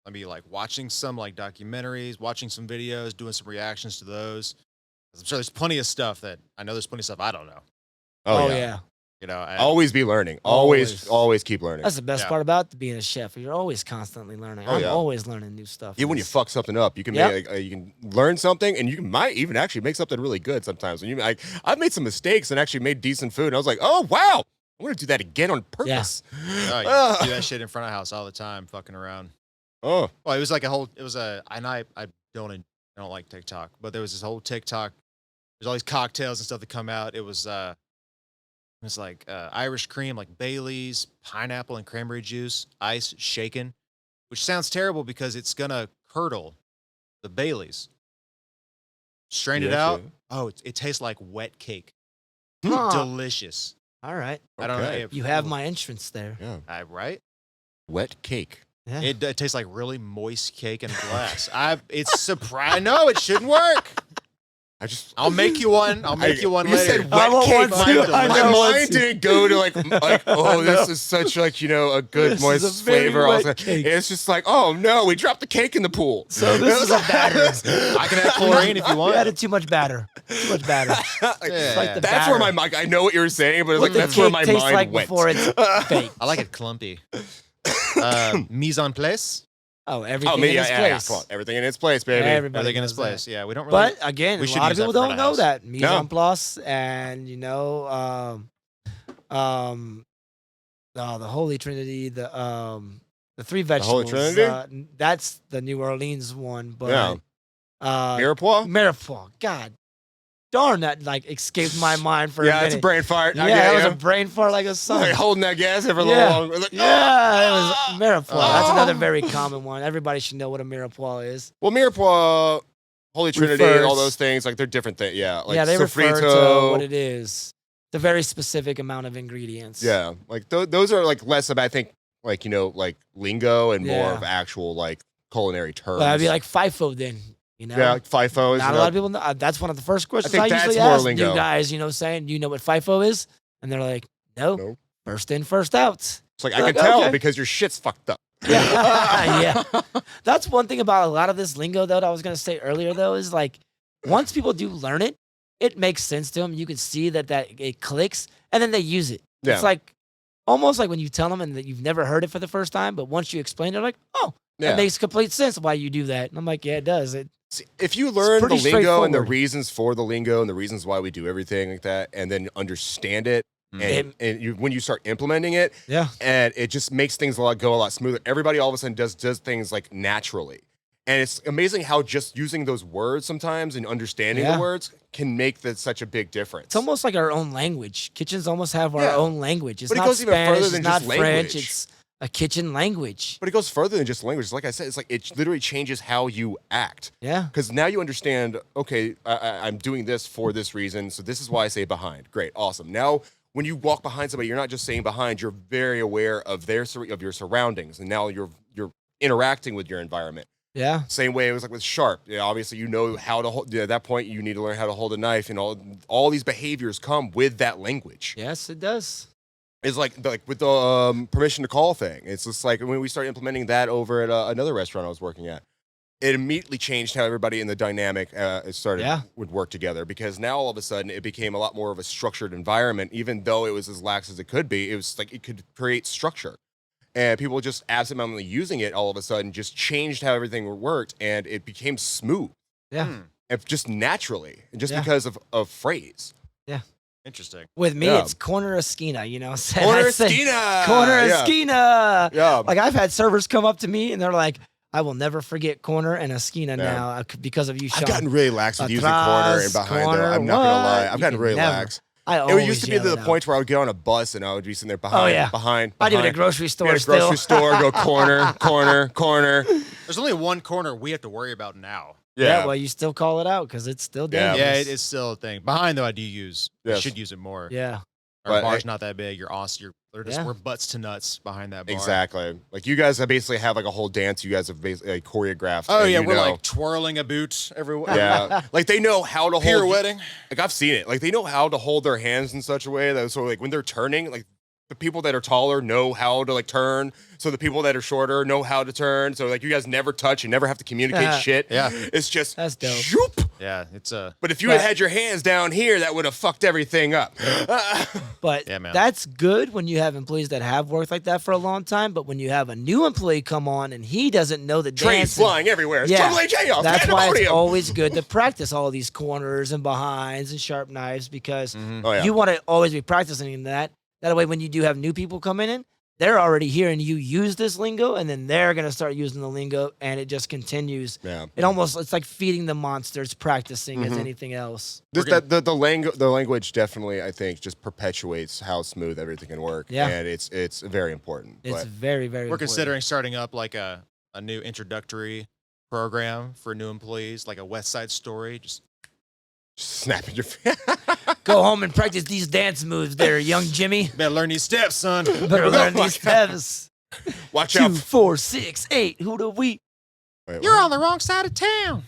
S2: like watching some like documentaries, watching some videos, doing some reactions to those. I'm sure there's plenty of stuff that I know. There's plenty of stuff I don't know.
S1: Oh,
S3: Oh,
S1: yeah.
S3: yeah.
S2: You know,
S1: Always be learning. Always keep learning.
S3: That's the best
S2: Yeah.
S3: part about being a chef. You're always constantly learning.
S1: Oh,
S3: I'm
S1: yeah.
S3: always learning new stuff.
S1: Even when you fuck something up, you can
S3: Yep.
S1: make, you can learn something, and you might even actually make something really good sometimes. When I've made some mistakes and actually made decent food, and I was like, oh wow, I'm gonna do that again on purpose.
S2: Oh, you
S1: Ah.
S2: do that shit in front of house all the time, fucking around.
S1: Oh,
S2: Well, it was like I don't like TikTok, but there was this whole TikTok. There's all these cocktails and stuff that come out. It was like Irish cream, like Bailey's, pineapple and cranberry juice, ice shaken, which sounds terrible because it's gonna curdle the Bailey's. Strain it out.
S1: Actually-
S2: Oh, it tastes like wet cake.
S3: Huh.
S2: Delicious.
S3: All right.
S2: I don't know.
S1: Okay.
S3: You have my entrance there.
S1: Yeah,
S2: Right?
S1: wet cake.
S3: Yeah.
S2: It tastes like really moist cake in glass. It's surprise. No, it shouldn't work. I'll make you one. I'll make you one
S1: You
S2: later.
S1: said
S3: I
S1: wet
S3: want
S1: cake.
S3: one too. I
S1: My
S3: know one
S1: mind
S3: too.
S1: didn't go to like oh, this is such like a good
S3: This is
S1: moist
S3: a very
S1: flavor.
S3: wet
S1: Also,
S3: cake.
S1: it's just like, oh no, we dropped the cake in the pool.
S3: So this is a batter.
S2: I can add chlorine if you
S3: You
S2: want.
S3: added too much batter. Too much batter.
S1: Like,
S2: Yeah.
S3: like the
S1: that's where
S3: batter.
S1: my mind. I know what you were saying, but it's
S3: What
S1: like
S3: the
S1: that's where
S3: cake
S1: my
S3: tastes
S1: mind
S3: like
S1: went.
S3: before it's fake.
S2: I like it clumpy. Mise en place.
S3: Oh, everything
S1: Oh, me,
S3: in
S1: yeah,
S3: its
S1: yeah, yeah,
S3: place.
S1: come on, everything in its place, baby.
S3: Everybody
S2: Everything in its
S3: knows that.
S2: place. Yeah, we don't really.
S3: But again,
S2: we
S3: a
S2: should
S3: lot of
S2: use that
S3: people
S2: for
S3: don't
S2: front
S3: know
S2: of
S3: that mise
S1: No.
S3: en place, and the Holy Trinity, the three vegetables.
S1: Holy Trinity?
S3: That's the New Orleans one, but
S1: Yeah. Mirepoix?
S3: Mirepoix. God darn, that like escaped my mind for a
S1: Yeah,
S3: minute.
S1: it's a brain fart.
S3: Yeah,
S1: I get
S3: that was
S1: ya.
S3: a brain fart like a son.
S1: Like holding that gas there for a little
S3: Yeah.
S1: longer. Like,
S3: Yeah, it was Mirepoix. That's
S1: Oh.
S3: another very common one. Everybody should know what a Mirepoix is.
S1: Well, Mirepoix, Holy Trinity,
S3: Refers-
S1: all those things, like they're different things. Yeah, like
S3: yeah, they refer to
S1: sofrito.
S3: what it is. It's a very specific amount of ingredients.
S1: Yeah, like those are like less of, I think, like like lingo and more
S3: Yeah.
S1: of actual like culinary terms.
S3: Well, that'd be like FIFO then. You know,
S1: yeah, like FIFO.
S3: not a lot of people know. That's one of the first questions
S1: think
S3: I
S1: that's
S3: usually
S1: more
S3: ask
S1: lingo.
S3: new guys. Saying, "Do you know what FIFO is?" And they're like, "No,
S1: Nope.
S3: first in, first out."
S1: It's like
S3: You're
S1: I
S3: like,
S1: can tell
S3: okay.
S1: because your shit's fucked up.
S3: Yeah. That's one thing about a lot of this lingo, though, that I was going to say earlier, though, is like once people do learn it, it makes sense to them. You can see that it clicks, and then they use it.
S1: Yeah.
S3: It's like almost like when you tell them and that you've never heard it for the first time, but once you explain, they're like, oh, that makes complete sense why you do that. And I'm like, yeah, it does.
S1: See, if you learn the
S3: pretty
S1: lingo and the
S3: straightforward.
S1: reasons for the lingo and the reasons why we do everything like that, and then understand it, and when you start implementing it, and it just makes things go a lot smoother. Everybody all of a sudden does things like naturally. And it's amazing how just using those words sometimes and understanding the words can make such a big difference.
S3: It's almost like our own language. Kitchens almost have our own language. It's
S1: But it
S3: not
S1: goes even
S3: Spanish,
S1: further than
S3: it's not
S1: just
S3: French,
S1: language.
S3: it's a kitchen language.
S1: But it goes further than just language. Like I said, it's like it literally changes how you act.
S3: Yeah.
S1: Because now you understand, okay, I'm doing this for this reason, so this is why I say behind. Great, awesome. Now, when you walk behind somebody, you're not just saying behind, you're very aware of of your surroundings, and now you're interacting with your environment.
S3: Yeah.
S1: Same way it was like with sharp. Yeah, obviously, you know how to hold. At that point, you need to learn how to hold a knife, and all these behaviors come with that language.
S3: Yes, it does.
S1: It's like with the permission to call thing. It's just like when we started implementing that over at another restaurant I was working at, it immediately changed how everybody in the dynamic would work together, because now all of a sudden it became a lot more of a structured environment. Even though it was as lax as it could be, it was like it could create structure. And people just absentmindedly using it all of a sudden just changed how everything worked, and it became smooth.
S3: Yeah.
S1: And just naturally, and just because of phrase.
S3: Yeah.
S2: Interesting.
S3: With me, it's corner esquina, you know.
S1: Corner esquina.
S3: Corner esquina.
S1: Yeah.
S3: Like I've had servers come up to me and they're like, I will never forget corner and esquina now because of you, Sean.
S1: I've gotten really lax with using corner and behind though. I'm not gonna lie. I've gotten really lax. It used to be to the point where I would get on a bus and I would be sitting there behind.
S3: I do it at a grocery store
S1: At a grocery store, go corner.
S2: There's only one corner we have to worry about now.
S3: Yeah, well, you still call it out because it's still dangerous.
S2: Yeah, it's still a thing. Behind, though, I should use it more.
S3: Yeah.
S2: Our bar's not that big. You're awesome. We're butts to nuts behind that bar.
S1: Exactly. Like you guys basically have like a whole dance you guys have basically choreographed.
S2: Oh, yeah. We're like twirling a boot everywhere.
S1: Yeah. Like they know how to hold.
S2: Pirouetting.
S1: Like I've seen it. Like they know how to hold their hands in such a way that so like when they're turning, like the people that are taller know how to like turn. So the people that are shorter know how to turn. So like you guys never touch and never have to communicate shit.
S2: Yeah.
S1: It's just
S3: that's dope.
S1: Shoop.
S2: Yeah, it's a.
S1: But if you had your hands down here, that would have fucked everything up.
S3: But that's good when you have employees that have worked like that for a long time. But when you have a new employee come on and he doesn't know the
S1: trains flying everywhere, it's Triple H off.
S3: That's why it's always good to practice all these corners and behinds and sharp knives because you want to always be practicing that. That way, when you do have new people coming in, they're already hearing you use this lingo, and then they're going to start using the lingo, and it just continues.
S1: Yeah.
S3: It's like feeding the monsters, practicing as anything else.
S1: The language definitely, I think, just perpetuates how smooth everything can work.
S3: Yeah.
S1: And it's very important.
S3: It's very, very important.
S2: We're considering starting up like a new introductory program for new employees, like a West Side Story. Just
S1: snapping your face.
S3: Go home and practice these dance moves there, young Jimmy.
S2: Better learn these steps, son.
S3: Better learn these steps.
S1: Watch out.
S3: 2, 4, 6, 8. Who do we?
S2: Wait, you're on the wrong side of town.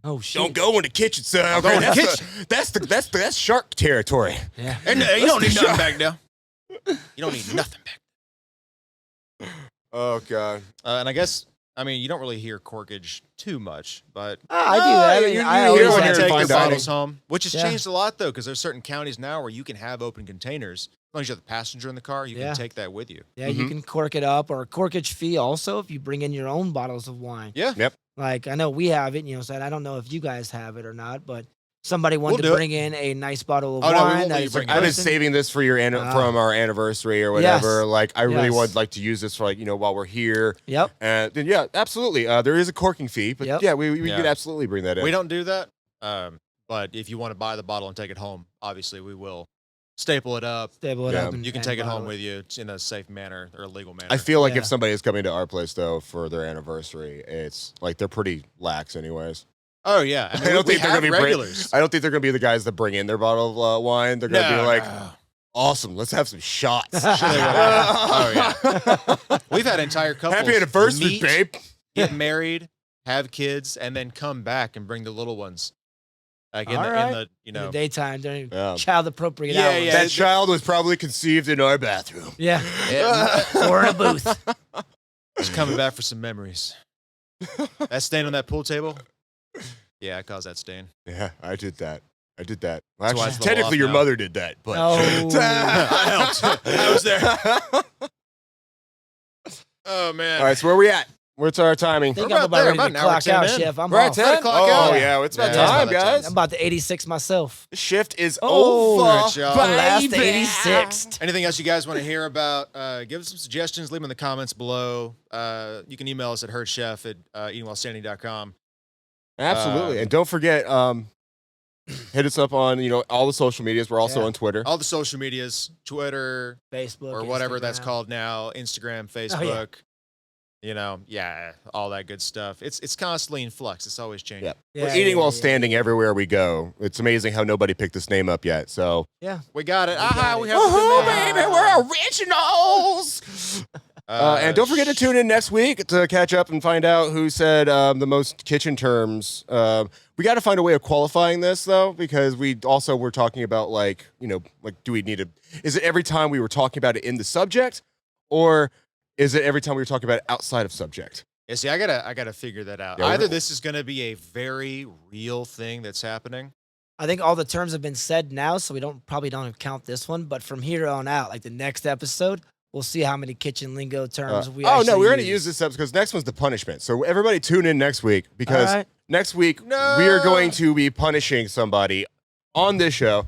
S3: Oh shit!
S1: Don't go in the kitchen, son.
S2: Go in the kitchen.
S1: That's shark territory.
S3: Yeah.
S2: And you don't need nothing back there. You don't need nothing back there.
S1: Oh god.
S2: And I guess you don't really hear corkage too much, but
S3: I do. I
S2: hear
S3: always
S2: when you
S3: have
S2: take
S1: fine
S2: the
S1: dining.
S2: bottles home, which has changed a lot though, because there's certain counties now where you can have open containers. As long as you have the passenger in the car, you can take that with you.
S3: Yeah, you can cork it up, or a corkage fee also if you bring in your own bottles of wine.
S2: Yeah.
S1: Yep.
S3: Like I know we have it, so I don't know if you guys have it or not, but somebody wanted to bring in a nice bottle of wine.
S2: No, we won't let you bring it.
S1: I've been saving this for from our anniversary or whatever.
S3: Yes.
S1: Like I really would like to use this for while we're here.
S3: Yep.
S1: And then absolutely. There is a corking fee, but we could absolutely bring that in.
S2: We don't do that. But if you want to buy the bottle and take it home, obviously we will staple it up.
S3: And
S2: you can take it home with you in a safe manner or a legal manner.
S1: I feel like if somebody is coming to our place though for their anniversary, it's like they're pretty lax anyways.
S2: Oh yeah,
S1: I don't think they're gonna be
S2: regulars.
S1: I don't think they're gonna be the guys that bring in their bottle of wine. They're gonna be like, awesome, let's have some shots.
S2: Oh yeah, we've had entire couples.
S1: Happy anniversary, babe.
S2: Get married, have kids, and then come back and bring the little ones. Like in the
S3: daytime during child appropriate hours.
S2: Yeah.
S1: That child was probably conceived in our bathroom.
S3: Yeah. Or in a booth.
S2: Just coming back for some memories. That stain on that pool table? Yeah, I caused that stain.
S1: Yeah, I did that. Well,
S2: That's why
S1: actually,
S2: it's a little
S1: technically,
S2: off
S1: your
S2: now.
S1: mother did that, but
S3: Oh.
S2: I helped. I was there. Oh, man.
S1: All right, so where we at? What's our timing?
S3: I think
S2: We're
S3: I'm
S2: about there,
S3: about ready
S2: about
S3: to
S2: an hour
S3: clock
S2: 10
S3: out,
S2: in.
S3: Chef. I'm
S1: We're at
S3: off.
S1: 10?
S2: Clock
S1: Oh,
S2: out.
S1: yeah, it's about
S2: Yeah, it's
S1: time,
S2: about that time.
S1: guys.
S3: I'm about to 86 myself.
S1: The shift is
S3: Oh,
S1: over.
S2: all right, y'all.
S3: The last
S1: baby.
S3: 86.
S2: Anything else you guys want to hear about, give us some suggestions. Leave them in the comments below. You can email us at herdchef@eatingwhilestanding.com.
S1: Absolutely. And don't forget, hit us up on, all the social medias. We're also
S3: Yeah.
S1: on Twitter.
S2: All the social medias, Twitter,
S3: Facebook.
S2: or whatever that's
S3: Instagram.
S2: called now, Instagram, Facebook. All that good stuff. It's constantly in flux. It's always changing.
S1: Yep.
S3: Yeah,
S1: We're eating
S3: yeah,
S1: while
S3: yeah.
S1: standing everywhere we go. It's amazing how nobody picked this name up yet. So,
S2: We got it.
S3: got
S2: We
S3: it.
S2: have the
S1: woohoo,
S2: name.
S1: baby, we're originals. And don't forget to tune in next week to catch up and find out who said the most kitchen terms. We got to find a way of qualifying this though, because we also were talking about do we need to? Is it every time we were talking about it in the subject, or is it every time we were talking about it outside of subject?
S2: Yeah, see, I gotta figure that out.
S1: Yeah,
S2: Either
S1: we're-
S2: this is gonna be a very real thing that's happening.
S3: I think all the terms have been said now, so we probably don't count this one. But from here on out, like the next episode, we'll see how many kitchen lingo terms we.
S1: Oh no,
S3: actually
S1: we're going to use this up because next one's the punishment. So everybody tune in next week because
S3: All right.
S1: next week we are going to be punishing somebody on this show.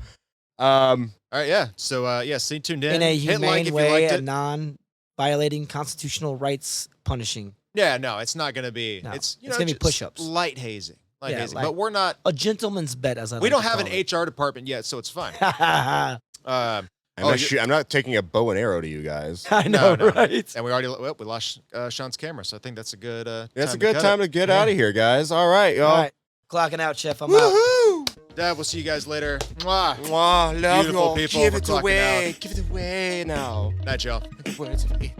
S2: All right, yeah. So stay tuned in.
S3: in a
S2: Hit
S3: humane
S2: like if you
S3: way,
S2: liked
S3: a
S2: it.
S3: non-violating constitutional rights punishing.
S2: Yeah, no, it's not gonna be.
S3: No,
S2: It's
S3: it's gonna be
S2: just
S3: push-ups.
S2: light hazing,
S3: Yeah, like-
S2: but we're not.
S3: A gentleman's bet, as I
S2: We
S3: like
S2: don't
S3: to
S2: have
S3: call
S2: an HR department yet, so it's fine.
S3: it.
S1: I'm,
S2: Oh,
S1: not I'm not taking a bow and arrow to you guys.
S3: I know,
S2: No.
S3: right?
S2: And we lost Sean's camera, so I think that's a good.
S1: That's a
S2: time
S1: good
S2: cut
S1: time
S2: it.
S1: to get out of here, guys. All right, y'all.
S3: All right, clocking out, Chef. I'm out.
S1: Woohoo!
S2: Dad, we'll see you guys later. Mwah.
S1: Mwah, love
S2: Beautiful
S1: y'all.
S2: people,
S1: Give
S2: we're
S1: it
S2: clocking
S1: away.
S2: out.
S1: Give it away now.
S2: Night, y'all.
S1: The words of it.